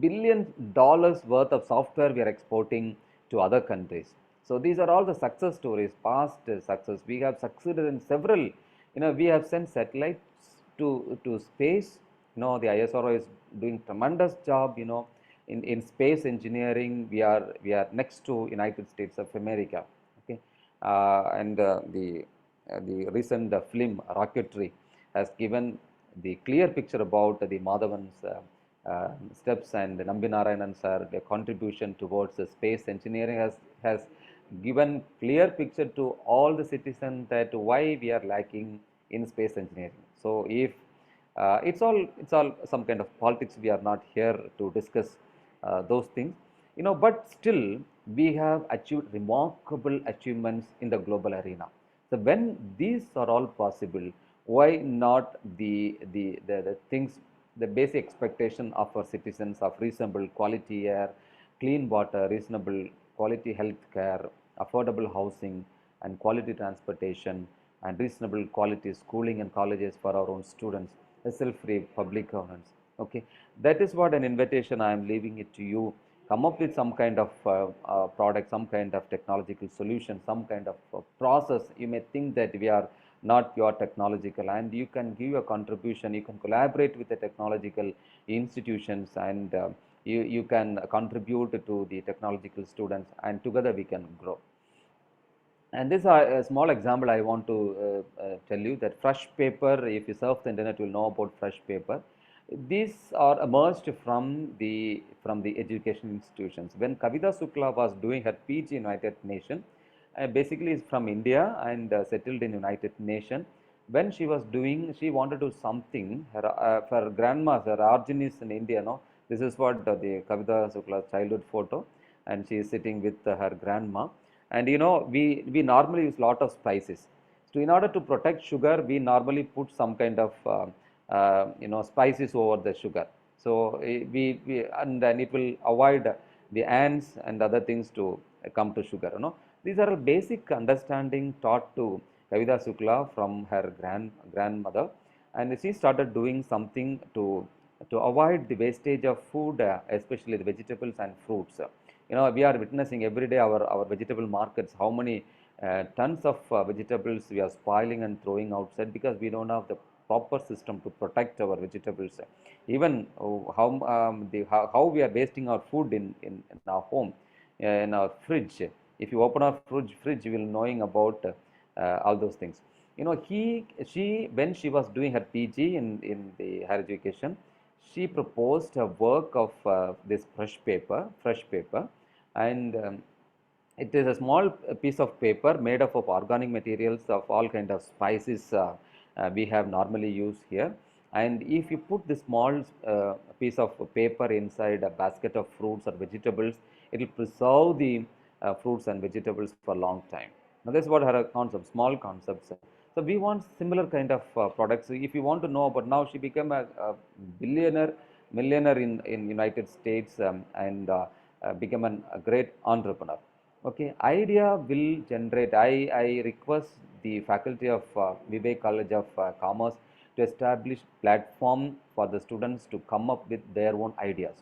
$billions worth of software we are exporting to other countries. So these are all the success stories, past success. We have succeeded in several. We have sent satellites to space. The ISRO is doing tremendous job. In space engineering, we are next to United States of America. Okay, and the recent film rocketry has given the clear picture about the Madhavan's steps, and Nambi Narayanan sir, their contribution towards the space engineering has given clear picture to all the citizens that why we are lacking in space engineering. So if it's all some kind of politics, we are not here to discuss those things, but still we have achieved remarkable achievements in the global arena. So when these are all possible, why not the things, the basic expectation of our citizens of reasonable quality air, clean water, reasonable quality health care, affordable housing, and quality transportation, and reasonable quality schooling and colleges for our own students, self-free public governance. Okay, that is what an invitation I am leaving it to you. Come up with some kind of product, some kind of technological solution, some kind of process. You may think that we are not pure technological, and you can give a contribution. You can collaborate with the technological institutions, and you can contribute to the technological students, and together we can grow. And this a small example I want to tell you, that fresh paper, if you surf the internet, you will know about fresh paper. These are emerged from the education institutions. When Kavita Sukla was doing her PG in United Nations, basically is from India and settled in United Nations. When she was doing, she wanted to do something. For her grandma, her origin is in India. No, this is what the Kavita Sukla's childhood photo, and she is sitting with her grandma. And we normally use lot of spices. So in order to protect sugar, we normally put some kind of spices over the sugar. So we and then it will avoid the ants and other things to come to sugar. These are a basic understanding taught to Kavita Sukla from her grandmother, and she started doing something to avoid the wastage of food, especially the vegetables and fruits. We are witnessing every day our vegetable markets, how many tons of vegetables we are spoiling and throwing outside because we don't have the proper system to protect our vegetables. Even how we are wasting our food in our home, in our fridge. If you open our fridge, you will knowing about all those things. She when she was doing her PG in the higher education, she proposed a work of this fresh paper, and it is a small piece of paper made up of organic materials of all kind of spices we have normally used here. And if you put this small piece of paper inside a basket of fruits or vegetables, it will preserve the fruits and vegetables for a long time. Now that's what her concept, small concepts. So we want similar kind of products. So if you want to know, but now she became a millionaire in United States, and become a great entrepreneur. Okay, idea will generate. I request the faculty of Vivek College of Commerce to establish platform for the students to come up with their own ideas.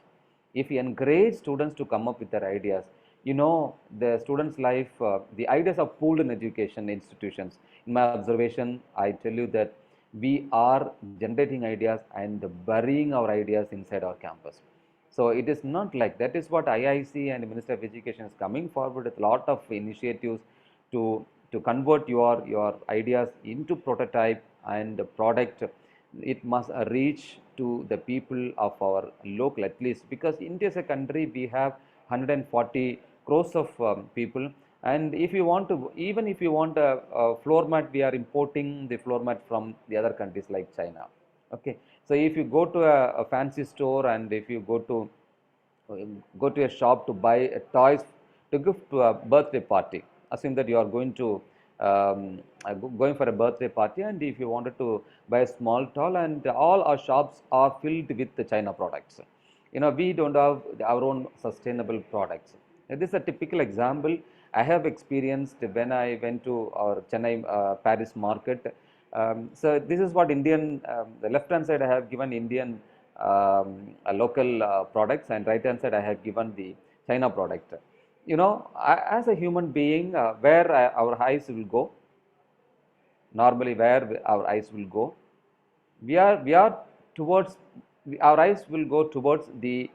If you encourage students to come up with their ideas, the students' life, the ideas are pooled in education institutions. In my observation, I tell you that we are generating ideas and burying our ideas inside our campus. So it is not like that. Is what IIC and the Minister of Education is coming forward with a lot of initiatives to convert your ideas into prototype and product. It must reach to the people of our local, at least because India is a country, we have 140 crores of people. And if you want to, even if you want a floor mat, we are importing the floor mat from the other countries like China. Okay, so if you go to a fancy store, and if you go to a shop to buy toys to give to a birthday party. Assume that you are going to going for a birthday party, and if you wanted to buy a small toy, and all our shops are filled with the China products. We don't have our own sustainable products. This is a typical example I have experienced when I went to our Chennai Paris market. So this is what Indian, the left hand side I have given Indian local products, and right hand side I have given the China product. As a human being, where our eyes will go, normally where our eyes will go, we are towards, our eyes will go towards the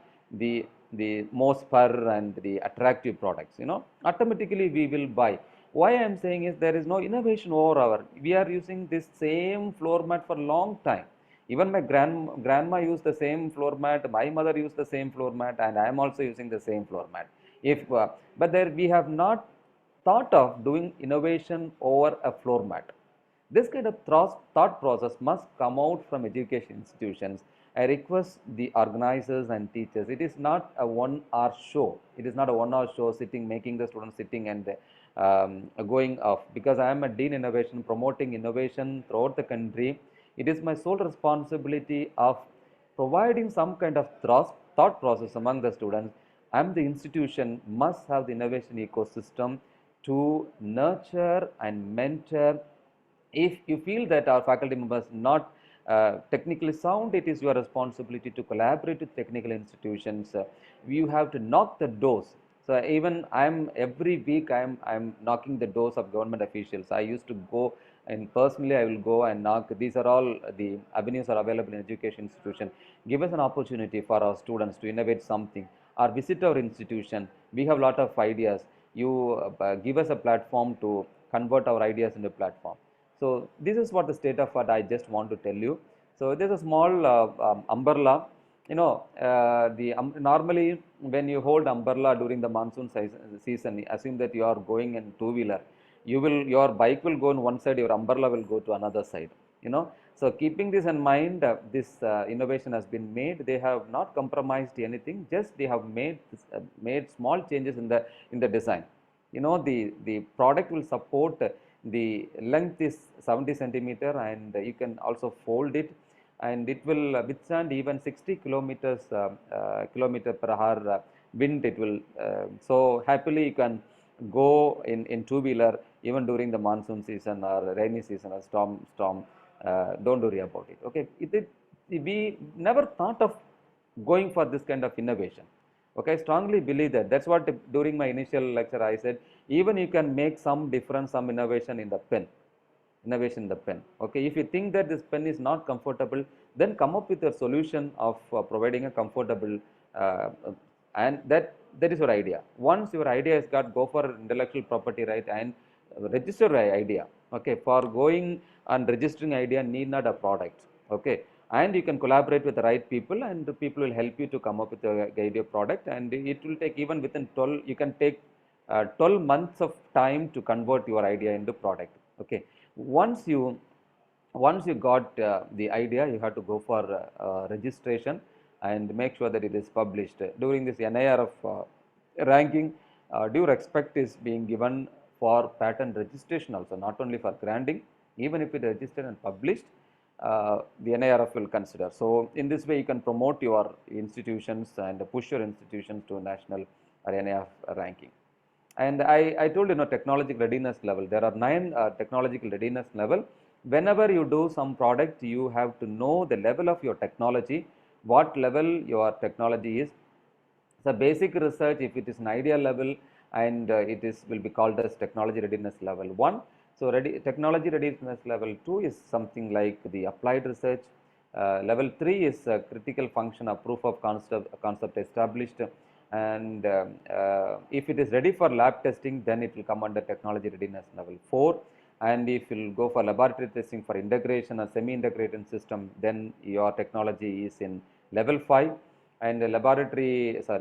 the most spur and the attractive products. Automatically we will buy. Why I am saying is there is no innovation over our, we are using this same floor mat for long time. Even my grandma used the same floor mat, my mother used the same floor mat, and I am also using the same floor mat. If but there we have not thought of doing innovation over a floor mat. This kind of thought process must come out from education institutions. I request the organizers and teachers. It is not a 1 hour show. It is not a 1 hour show sitting, making the students sitting and going off. Because I am a Dean Innovation, promoting innovation throughout the country. It is my sole responsibility of providing some kind of thought process among the students. And the institution must have the innovation ecosystem to nurture and mentor. If you feel that our faculty members not technically sound, it is your responsibility to collaborate with technical institutions. You have to knock the doors. So even I'm every week I'm knocking the doors of government officials. I used to go, and personally I will go and knock. These are all the avenues are available in education institution. Give us an opportunity for our students to innovate something, or visit our institution. We have a lot of ideas. You give us a platform to convert our ideas into platform. So this is what the state of art I just want to tell you. So there's a small umbrella. Normally when you hold umbrella during the monsoon season, assume that you are going in two-wheeler. Your bike will go on one side, your umbrella will go to another side. So keeping this in mind, this innovation has been made. They have not compromised anything. Just they have made small changes in the design. The product will support, the length is 70 centimeter, and you can also fold it, and it will withstand even 60 kilometer per hour wind. It will so happily you can go in two-wheeler even during the monsoon season or rainy season or storm. Don't worry about it. Okay, we never thought of going for this kind of innovation. Okay, I strongly believe that. That's what during my initial lecture I said, even you can make some difference, some innovation in the pen. Innovation in the pen. Okay, if you think that this pen is not comfortable, then come up with a solution of providing a comfortable, and that is your idea. Once your idea is got, go for intellectual property right and register your idea. Okay, for going and registering idea need not a product. Okay, and you can collaborate with the right people, and the people will help you to come up with a idea product, and it will take even within 12, you can take 12 months of time to convert your idea into product. Okay, once you got the idea, you have to go for registration and make sure that it is published. During this NIRF ranking, due respect is being given for patent registration also, not only for granting. Even if it is registered and published, the NIRF will consider. So in this way you can promote your institutions and push your institutions to national or NIRF ranking. And I told technological readiness level. There are 9 technological readiness level. Whenever you do some product, you have to know the level of your technology, what level your technology is. So basic research, if it is an idea level, and will be called as technology readiness level 1. So technology readiness level 2 is something like the applied research. Level 3 is critical function of proof of concept established. And if it is ready for lab testing, then it will come under technology readiness level 4. And if you will go for laboratory testing for integration or semi-integrated system, then your technology is in level 5. And the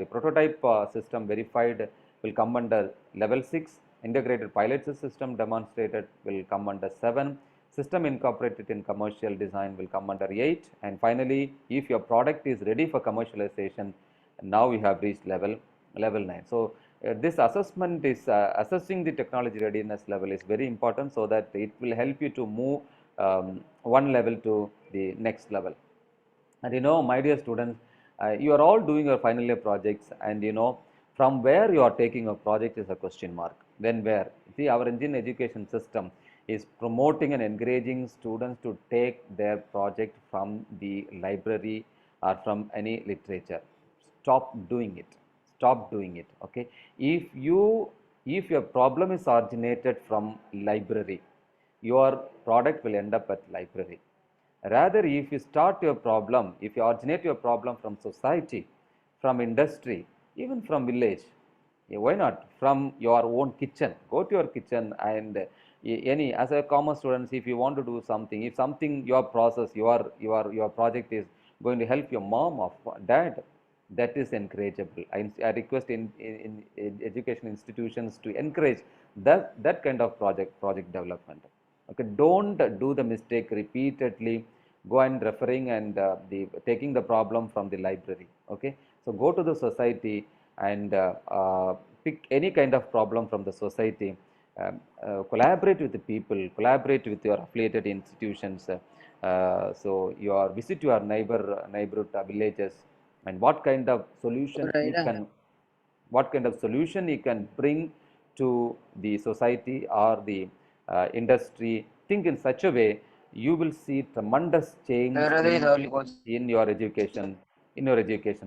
prototype system verified will come under level 6. integrated pilot system demonstrated will come under 7. System incorporated in commercial design will come under 8. And finally, if your product is ready for commercialization, now we have reached level 9. So this assessment is assessing the technology readiness level is very important, so that it will help you to move one level to the next level. And my dear students, you are all doing your final year projects, and from where you are taking a project is a question mark. Then where? See, our Indian education system is promoting and encouraging students to take their project from the library or from any literature. Stop doing it. Stop doing it. Okay. If your problem is originated from library, your product will end up at library. Rather, if you start your problem, if you originate your problem from society, from industry, even from village, why not from your own kitchen? Go to your kitchen, and any, as a common students, if you want to do something, if something, your process, your project is going to help your mom or dad, that is encourageable. I request in education institutions to encourage that kind of project development. Okay, don't do the mistake repeatedly, go and referring and the taking the problem from the library. Okay, so go to the society and pick any kind of problem from the society. Collaborate with the people, collaborate with your affiliated institutions. So your visit your neighborhood villages, and what kind of solution you can, bring to the society or the industry. Think in such a way, you will see tremendous change in your education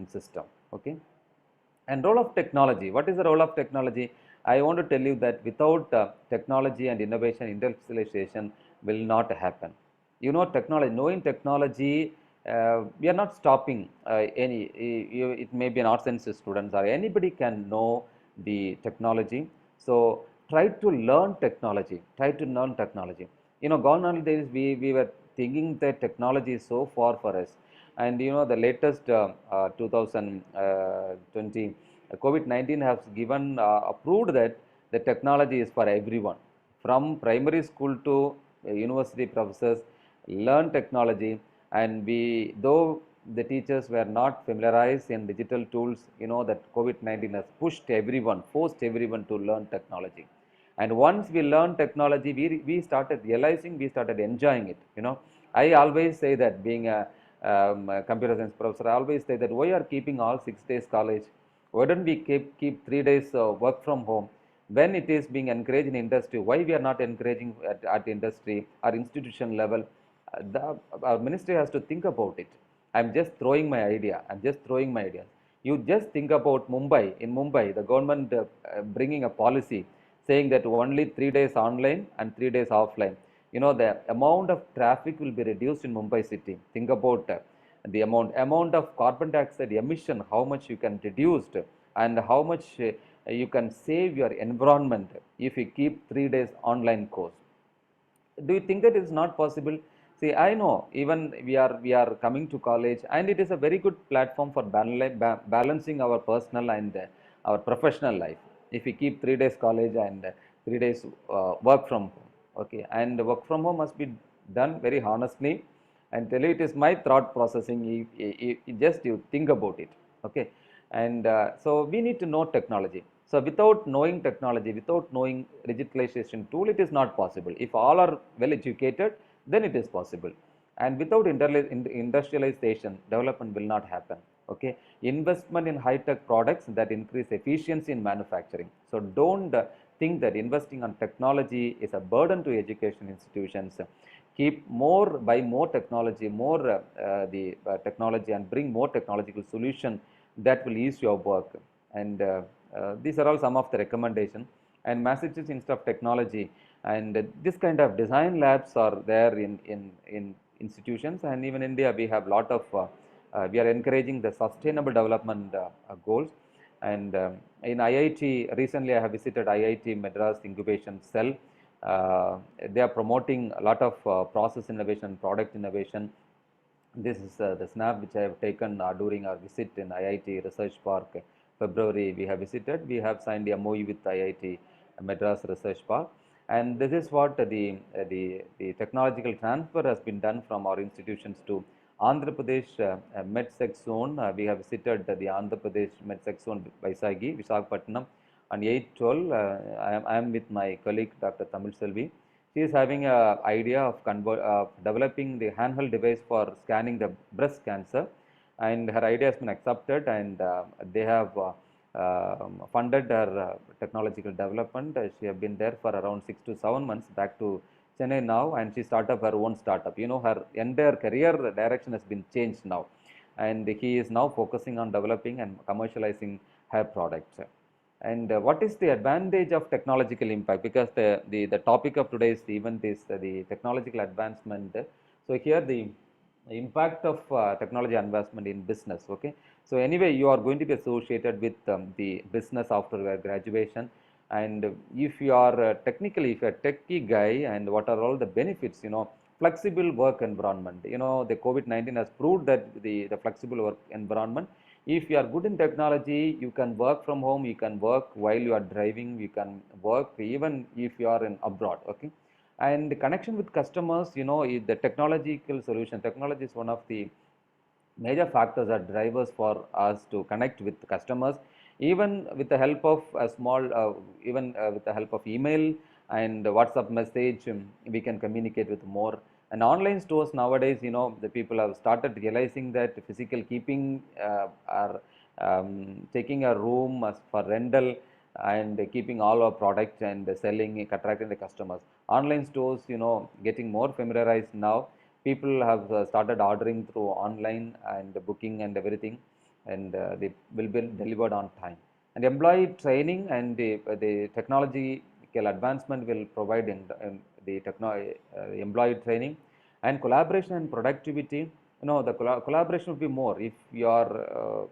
system. Okay. And role of technology. What is the role of technology? I want to tell you that without technology and innovation, industrialization will not happen. Technology, knowing technology, we are not stopping it may be an arts and science students or anybody can know the technology. So try to learn technology. Gone are the days we were thinking that technology is so far for us. And the latest 2020 COVID-19 has given approved that the technology is for everyone, from primary school to university professors learn technology. And though the teachers were not familiarized in digital tools, that COVID-19 has forced everyone to learn technology. And once we learn technology, we started realizing, we started enjoying it. I always say that, being a computer science professor, I always say that, why are keeping all 6 days college? Why don't we keep 3 days work from home? When it is being encouraged in industry, why we are not encouraging at industry or institution level? Our ministry has to think about it. I'm just throwing my idea. You just think about Mumbai. In Mumbai, the government bringing a policy saying that only 3 days online and 3 days offline. The amount of traffic will be reduced in Mumbai city. Think about the amount of carbon dioxide emission, how much you can reduce, and how much you can save your environment if you keep 3 days online course. Do you think that is not possible? See, I know, even we are coming to college, and it is a very good platform for balancing our personal and our professional life. If we keep 3 days college and 3 days work from home. Okay, and work from home must be done very honestly, and tell you, it is my thought processing. Just you think about it. Okay, and so we need to know technology. So without knowing technology, without knowing digitalization tool, it is not possible. If all are well educated, then it is possible. And without industrialization, development will not happen. Okay, investment in high-tech products that increase efficiency in manufacturing. So don't think that investing on technology is a burden to education institutions. Buy more technology, technology, and bring more technological solution that will ease your work. And these are all some of the recommendations. And Massachusetts Institute of Technology and this kind of design labs are there in institutions. And even India, we have lot of we are encouraging the sustainable development goals. And in IIT, recently I have visited IIT Madras Incubation Cell. They are promoting a lot of process innovation, product innovation. This is the snap which I have taken during our visit in IIT Research Park. February we have visited. We have signed the MOU with IIT Madras Research Park. And this is what the technological transfer has been done from our institutions to Andhra Pradesh MedSec zone. We have visited the Andhra Pradesh MedSec zone Vaisagi, Visakhapatnam on 8/12. I am with my colleague Dr. Tamil Selvi. She is having a idea of developing the handheld device for scanning the breast cancer, and her idea has been accepted, and they have funded her technological development. She has been there for around 6 to 7 months, back to Chennai now, and she started up her own startup. Her entire career direction has been changed now, and he is now focusing on developing and commercializing her products. And what is the advantage of technological impact? Because the topic of today's event is the technological advancement. So here the impact of technology advancement in business. Okay, so anyway, you are going to be associated with the business after your graduation, and if you are technically, if you are a techie guy, and what are all the benefits? Flexible work environment. The COVID-19 has proved that the flexible work environment. If you are good in technology, you can work from home, you can work while you are driving, you can work even if you are in abroad. Okay, and the connection with customers, the technological solution. Technology is one of the major factors or drivers for us to connect with customers, even with the help of a small, even with the help of email and WhatsApp message. We can communicate with more. And online stores nowadays, the people have started realizing that physical keeping are taking a room as for rental and keeping all our products and selling, attracting the customers. Online stores, getting more familiarized now. People have started ordering through online and booking and everything, and they will be delivered on time. And employee training and the technological advancement will provide in the employee training and collaboration and productivity. The collaboration will be more if you are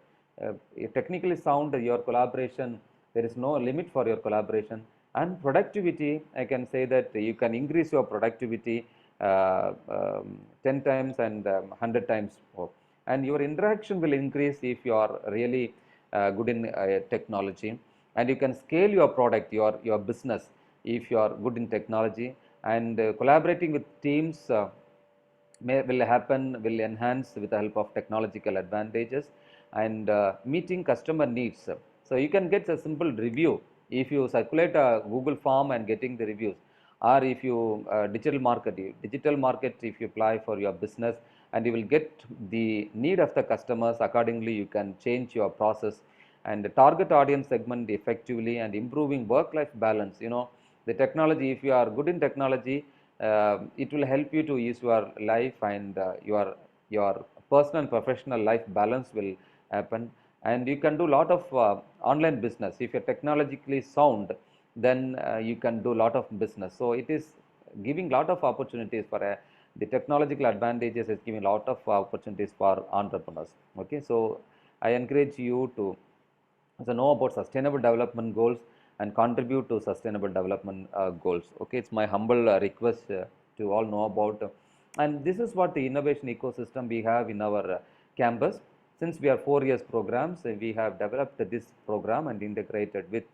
technically sound. Your collaboration, there is no limit for your collaboration. And productivity, I can say that you can increase your productivity 10 times and 100 times more. And your interaction will increase if you are really good in technology, and you can scale your product, your business, if you are good in technology. And collaborating with teams will enhance with the help of technological advantages, and meeting customer needs. So you can get a simple review if you circulate a Google form and getting the reviews, or if you digital market, if you apply for your business, and you will get the need of the customers. Accordingly, you can change your process and target audience segment effectively, and improving work-life balance. The technology, if you are good in technology, it will help you to use your life, and your personal and professional life balance will happen. And you can do a lot of online business. If you're technologically sound, then you can do a lot of business. So it is giving lot of opportunities for the technological advantages is giving a lot of opportunities for entrepreneurs. Okay, so I encourage you to know about sustainable development goals and contribute to sustainable development goals. Okay, it's my humble request to all know about. And this is what the innovation ecosystem we have in our campus. Since we are 4 years programs, we have developed this program and integrated with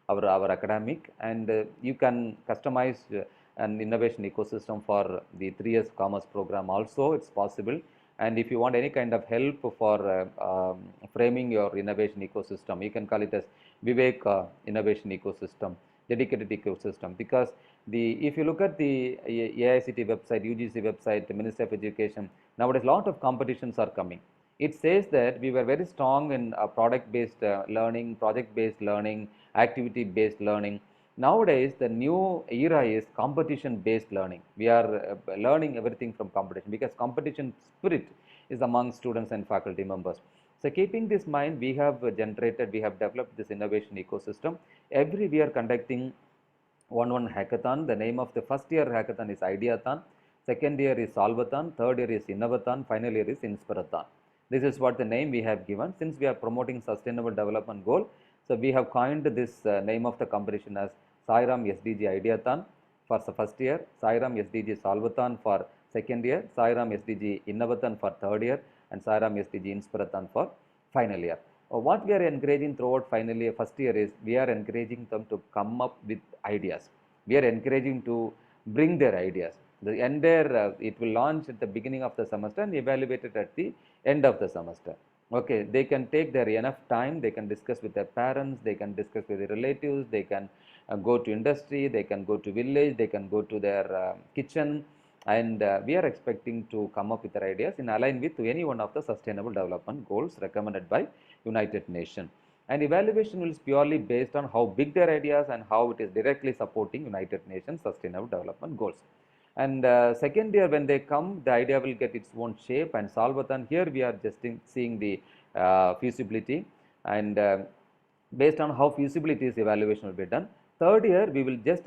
our academic, and you can customize an innovation ecosystem for the 3 years commerce program also. It's possible. And if you want any kind of help for framing your innovation ecosystem, you can call it as Vivek innovation ecosystem, dedicated ecosystem. Because if you look at the AICT website, UGC website, the Ministry of Education, nowadays a lot of competitions are coming. It says that we were very strong in product-based learning, project-based learning, activity-based learning. Nowadays, the new era is competition-based learning. We are learning everything from competition, because competition spirit is among students and faculty members. So keeping this in mind, we have developed this innovation ecosystem. Every we are conducting one hackathon. The name of the first year hackathon is Ideathon, second year is Solvathon, third year is Innovathon, final year is Inspirathon. This is what the name we have given. Since we are promoting sustainable development goal, so we have coined this name of the competition as Sairam SDG Ideathon for the first year, Sairam SDG Solvathon for second year, Sairam SDG Innovathon for third year, and Sairam SDG Inspirathon for final year. What we are encouraging throughout finally first year is we are encouraging them to come up with ideas. We are encouraging to bring their ideas. The entire it will launch at the beginning of the semester and evaluated at the end of the semester. Okay, they can take their enough time. They can discuss with their parents. They can discuss with their relatives. They can go to industry. They can go to village. They can go to their kitchen, and we are expecting to come up with their ideas in align with any one of the sustainable development goals recommended by United Nations. And evaluation is purely based on how big their ideas and how it is directly supporting United Nations sustainable development goals. And second year when they come, the idea will get its own shape and solvathon. Here we are just seeing the feasibility, and based on how feasibility is evaluation will be done. Third year we will just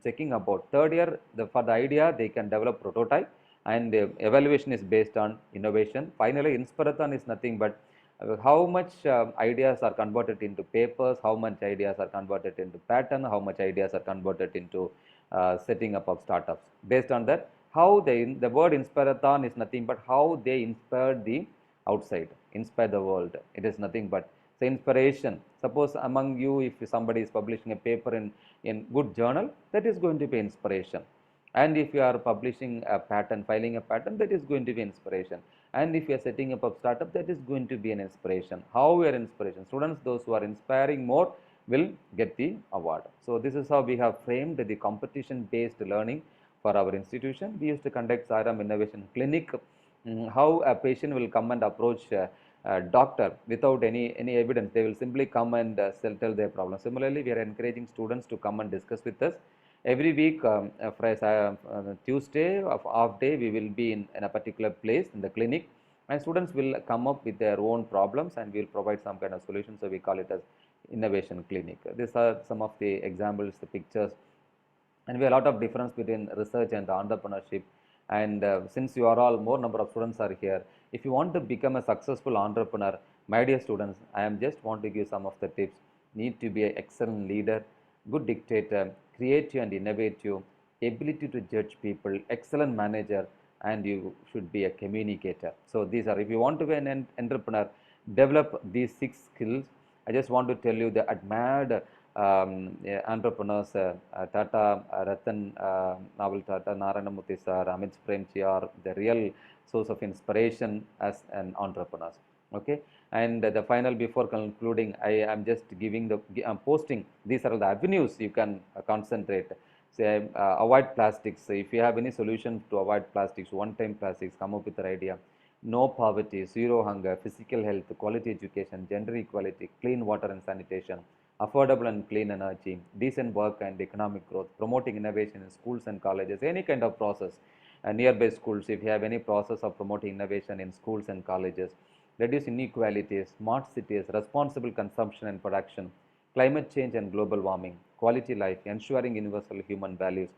checking about third year for the idea they can develop prototype, and evaluation is based on innovation. Finally, inspirathon is nothing but how much ideas are converted into papers, how much ideas are converted into pattern, how much ideas are converted into setting up of startups. Based on that, how the word inspirathon is nothing but how they inspired the outside, inspire the world. It is nothing but say inspiration. Suppose among you, if somebody is publishing a paper in good journal, that is going to be inspiration. And if you are publishing a patent, filing a patent, that is going to be inspiration. And if you are setting up a startup, that is going to be an inspiration. How we are inspiration? Students, those who are inspiring more will get the award. So this is how we have framed the competition-based learning for our institution. We used to conduct Sairam Innovation Clinic. How a patient will come and approach a doctor without any evidence. They will simply come and tell their problem. Similarly, we are encouraging students to come and discuss with us. Every week, Tuesday of half day, we will be in a particular place in the clinic, and students will come up with their own problems, and we will provide some kind of solution. So we call it as innovation clinic. These are some of the examples, the pictures, and we have a lot of difference between research and entrepreneurship. And since you are all more number of students are here, if you want to become a successful entrepreneur, my dear students, I am just want to give some of the tips. Need to be an excellent leader, good dictator, creative and innovative, ability to judge people, excellent manager, and you should be a communicator. So these are, if you want to be an entrepreneur, develop these 6 skills. I just want to tell you the admired entrepreneurs, Tata, Ratan, Naval Tata, Narayanamurthy sir, Amit Premji are the real source of inspiration as an entrepreneur. Okay, and the final, before concluding, I am just giving I'm posting, these are the avenues you can concentrate. Say, avoid plastics. So if you have any solution to avoid plastics, one-time plastics, come up with an idea. No poverty, zero hunger, physical health, quality education, gender equality, clean water and sanitation, affordable and clean energy, decent work and economic growth, promoting innovation in schools and colleges, any kind of process. Nearby schools, if you have any process of promoting innovation in schools and colleges, reduce inequalities, smart cities, responsible consumption and production, climate change and global warming, quality life, ensuring universal human values,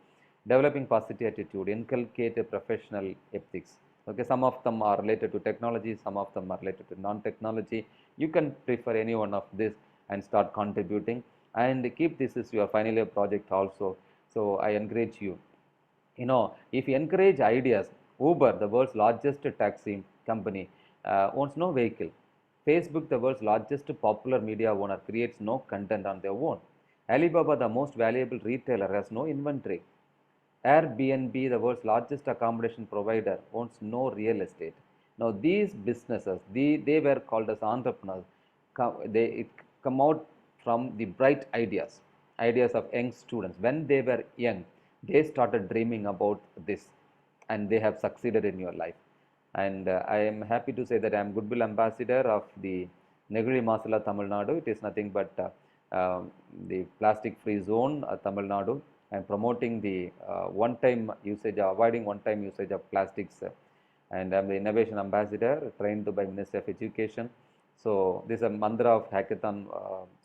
developing positive attitude, inculcate a professional ethics. Okay, some of them are related to technology, some of them are related to non-technology. You can prefer any one of this and start contributing, and keep this as your final year project also. So I encourage you. If you encourage ideas, Uber, the world's largest taxi company, owns no vehicle. Facebook, the world's largest popular media owner, creates no content on their own. Alibaba, the most valuable retailer, has no inventory. Airbnb, the world's largest accommodation provider, owns no real estate. Now, these businesses, they were called as entrepreneurs. It come out from the bright ideas of young students. When they were young, they started dreaming about this, and they have succeeded in your life. And I am happy to say that I am goodwill ambassador of the Negri Masala Tamil Nadu. It is nothing but the plastic free zone Tamil Nadu, and promoting the one-time usage, avoiding one-time usage of plastics. And I am the innovation ambassador trained by Ministry of Education. So this is a mantra of hackathon,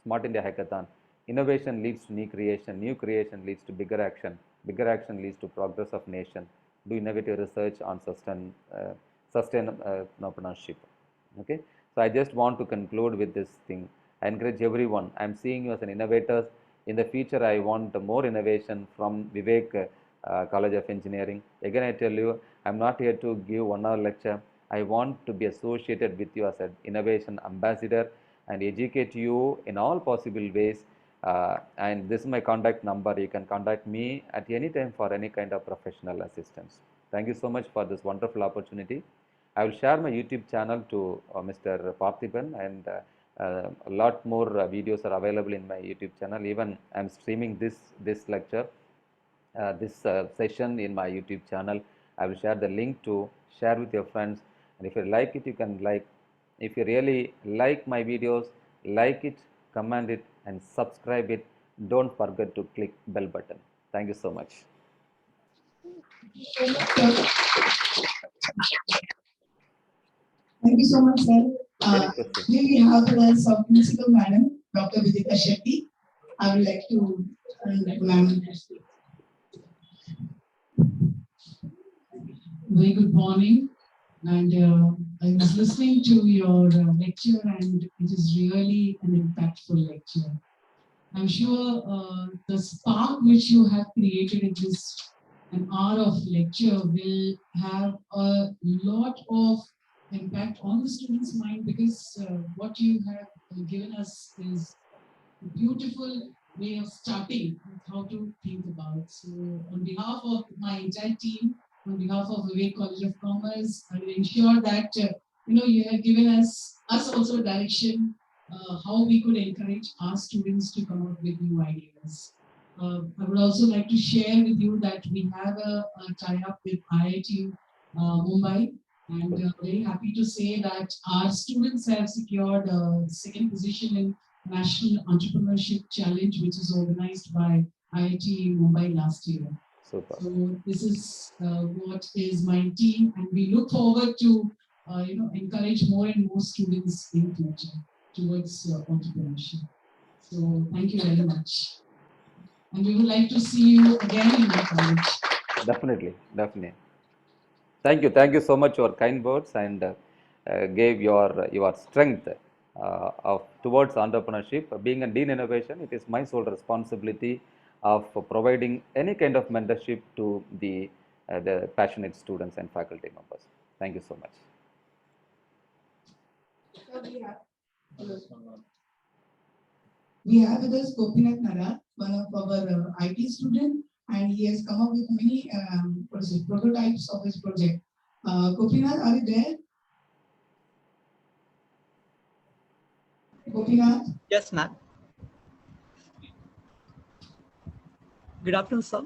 Smart India Hackathon. Innovation leads to new creation leads to bigger action leads to progress of nation. Do innovative research on entrepreneurship. Okay, so I just want to conclude with this thing. I encourage everyone. I am seeing you as an innovator. In the future, I want more innovation from Vivek College of Engineering. Again, I tell you, I'm not here to give 1 hour lecture. I want to be associated with you as an innovation ambassador, and educate you in all possible ways. And this is my contact number. You can contact me at any time for any kind of professional assistance. Thank you so much for this wonderful opportunity. I will share my YouTube channel to Mr. Parthiban, and a lot more videos are available in my YouTube channel. Even I'm streaming this lecture, this session in my YouTube channel. I will share the link to share with your friends. And if you like it, you can like. If you really like my videos, like it, comment it, and subscribe it. Don't forget to click bell button. Thank you so much. Thank you so much, sir. Any questions? Here we have with us our principal madam, Dr. Vidita Shetty. I would like to ma'am. Very good morning, and I was listening to your lecture, and it is really an impactful lecture. I'm sure the spark which you have created in this an hour of lecture will have a lot of impact on the students' mind, because what you have given us is a beautiful way of starting with how to think about. So on behalf of my entire team, on behalf of Vivek College of Commerce, I will ensure that you have given us also direction how we could encourage our students to come up with new ideas. I would also like to share with you that we have a tie-up with IIT Mumbai, and very happy to say that our students have secured second position in National Entrepreneurship Challenge, which is organized by IIT Mumbai last year. Super. So this is what is my team, and we look forward to encourage more and more students in future towards entrepreneurship. So thank you very much, and we would like to see you again in our college. Definitely, definitely. Thank you so much for kind words, and gave your strength of towards entrepreneurship. Being a dean innovation, it is my sole responsibility of providing any kind of mentorship to the passionate students and faculty members. Thank you so much. We have with us Gopinath Nara, one of our IT student, and he has come up with many prototypes of his project. Gopinath, are you there? Gopinath? Yes, ma'am. Good afternoon, sir.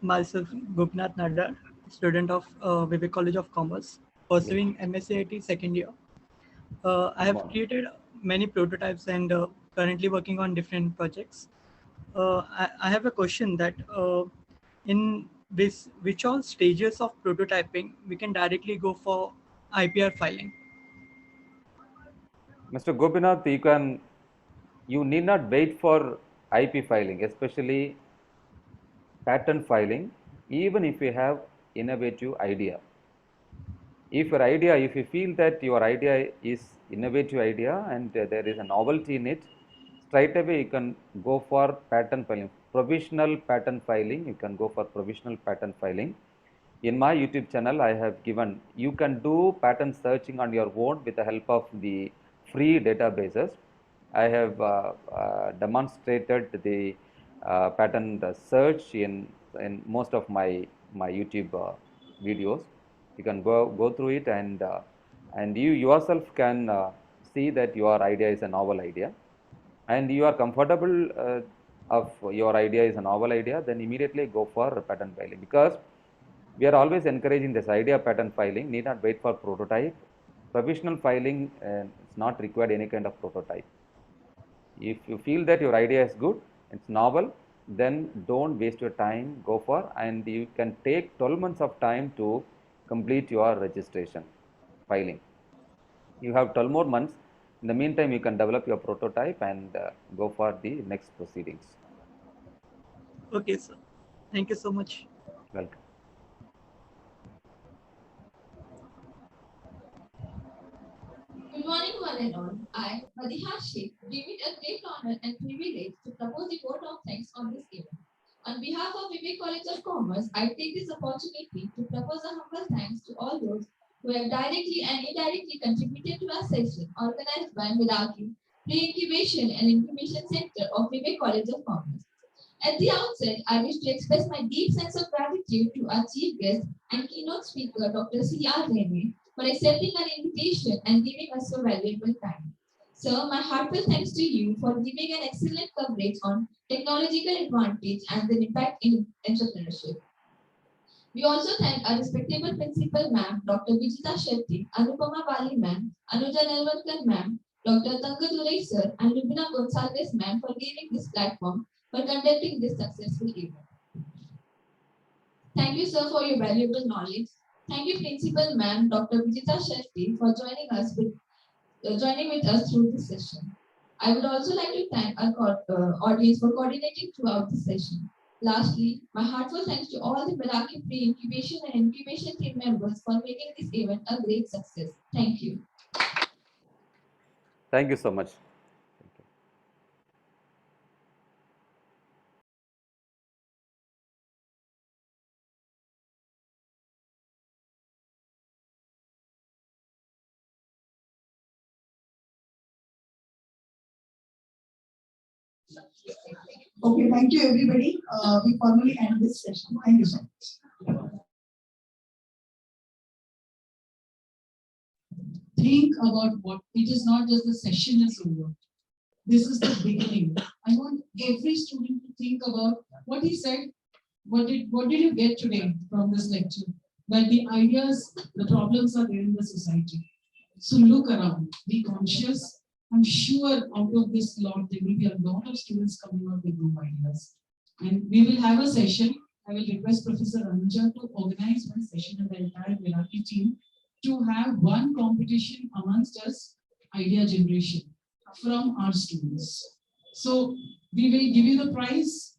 Myself, Gopinath Nadar, student of Vivek College of Commerce, pursuing MSc second year. I have created many prototypes and currently working on different projects. I have a question that in this, which all stages of prototyping we can directly go for IPR filing? Mr. Gopinath, you need not wait for IP filing, especially patent filing, even if you have innovative idea. If you feel that your idea is innovative idea and there is a novelty in it, straight away you can go for patent filing, provisional patent filing. You can go for provisional patent filing. In my YouTube channel, I have given, you can do patent searching on your own with the help of the free databases. I have demonstrated the patent search in most of my YouTube videos. You can go through it, and you yourself can see that your idea is a novel idea, and you are comfortable of your idea is a novel idea. Then immediately go for patent filing, because we are always encouraging this idea patent filing. Need not wait for prototype. Provisional filing is not required any kind of prototype. If you feel that your idea is good, it's novel, then don't waste your time, go for, and you can take 12 months of time to complete your registration filing. You have 12 more months. In the meantime, you can develop your prototype and go for the next proceedings. Okay, sir. Thank you so much. Welcome. Good morning, one and all. I, Madiha Sheikh, deem it a great honor and privilege to propose the vote of thanks on this event. On behalf of Vivek College of Commerce, I take this opportunity to propose a humble thanks to all those who have directly and indirectly contributed to our session organized by Meraki Pre-Incubation and Incubation Center of Vivek College of Commerce. At the outset, I wish to express my deep sense of gratitude to our chief guest and keynote speaker, Dr. C.R. Rene, for accepting our invitation and giving us so valuable time. Sir, my heartfelt thanks to you for giving an excellent coverage on technological advantage and the impact in entrepreneurship. We also thank our respectable principal ma'am, Dr. Vijita Shetty, Anupama Bali ma'am, Anuja Nelvankar ma'am, Dr. Tangadurai sir, and Lubina Gonsalves ma'am for giving this platform for conducting this successful event. Thank you, sir, for your valuable knowledge. Thank you, Principal Ma'am, Dr. Vijita Shetty, for joining with us through this session. I would also like to thank our audience for coordinating throughout the session. Lastly, my heartfelt thanks to all the Meraki Pre-Incubation and Incubation team members for making this event a great success. Thank you. Thank you so much. Okay, thank you everybody. We formally end this session. Thank you so much. Think about what it is, not just the session is over. This is the beginning. I want every student to think about what he said. What did you get today from this lecture? That the ideas, the problems are there in the society. So look around, be conscious. I'm sure out of this lot, there will be a lot of students coming out with new ideas. And we will have a session. I will request Professor Anuja to organize one session and the entire Meraki team to have one competition amongst us, idea generation from our students. So we will give you the prize.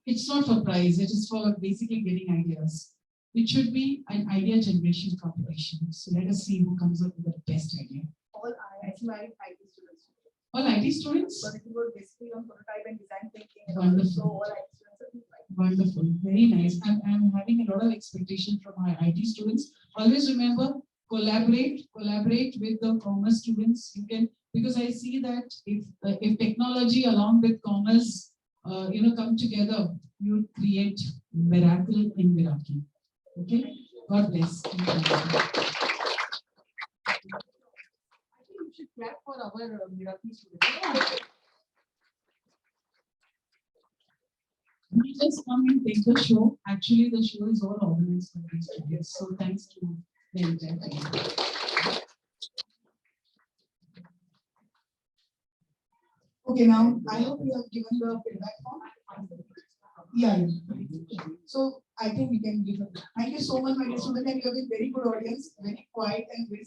It's not for prize, it is for basically getting ideas. It should be an idea generation competition. So let us see who comes up with the best idea. All IT students. All IT students? But it was basically on prototype and design thinking. And Wonderful. so all IT students are Wonderful, very nice. I'm having a lot of expectation from my IT students. Always remember, collaborate with the commerce students. You can, because I see that if technology along with commerce, come together, you create miracle in Meraki. Okay, God bless. I think we should clap for our Meraki students. We just come and take the show. Actually, the show is all organized by these students. So thanks to the entire team. Okay, now I hope you have given the feedback form. Yeah. So I think we can give it. Thank you so much, my dear students, and you have been very good audience, very quiet and very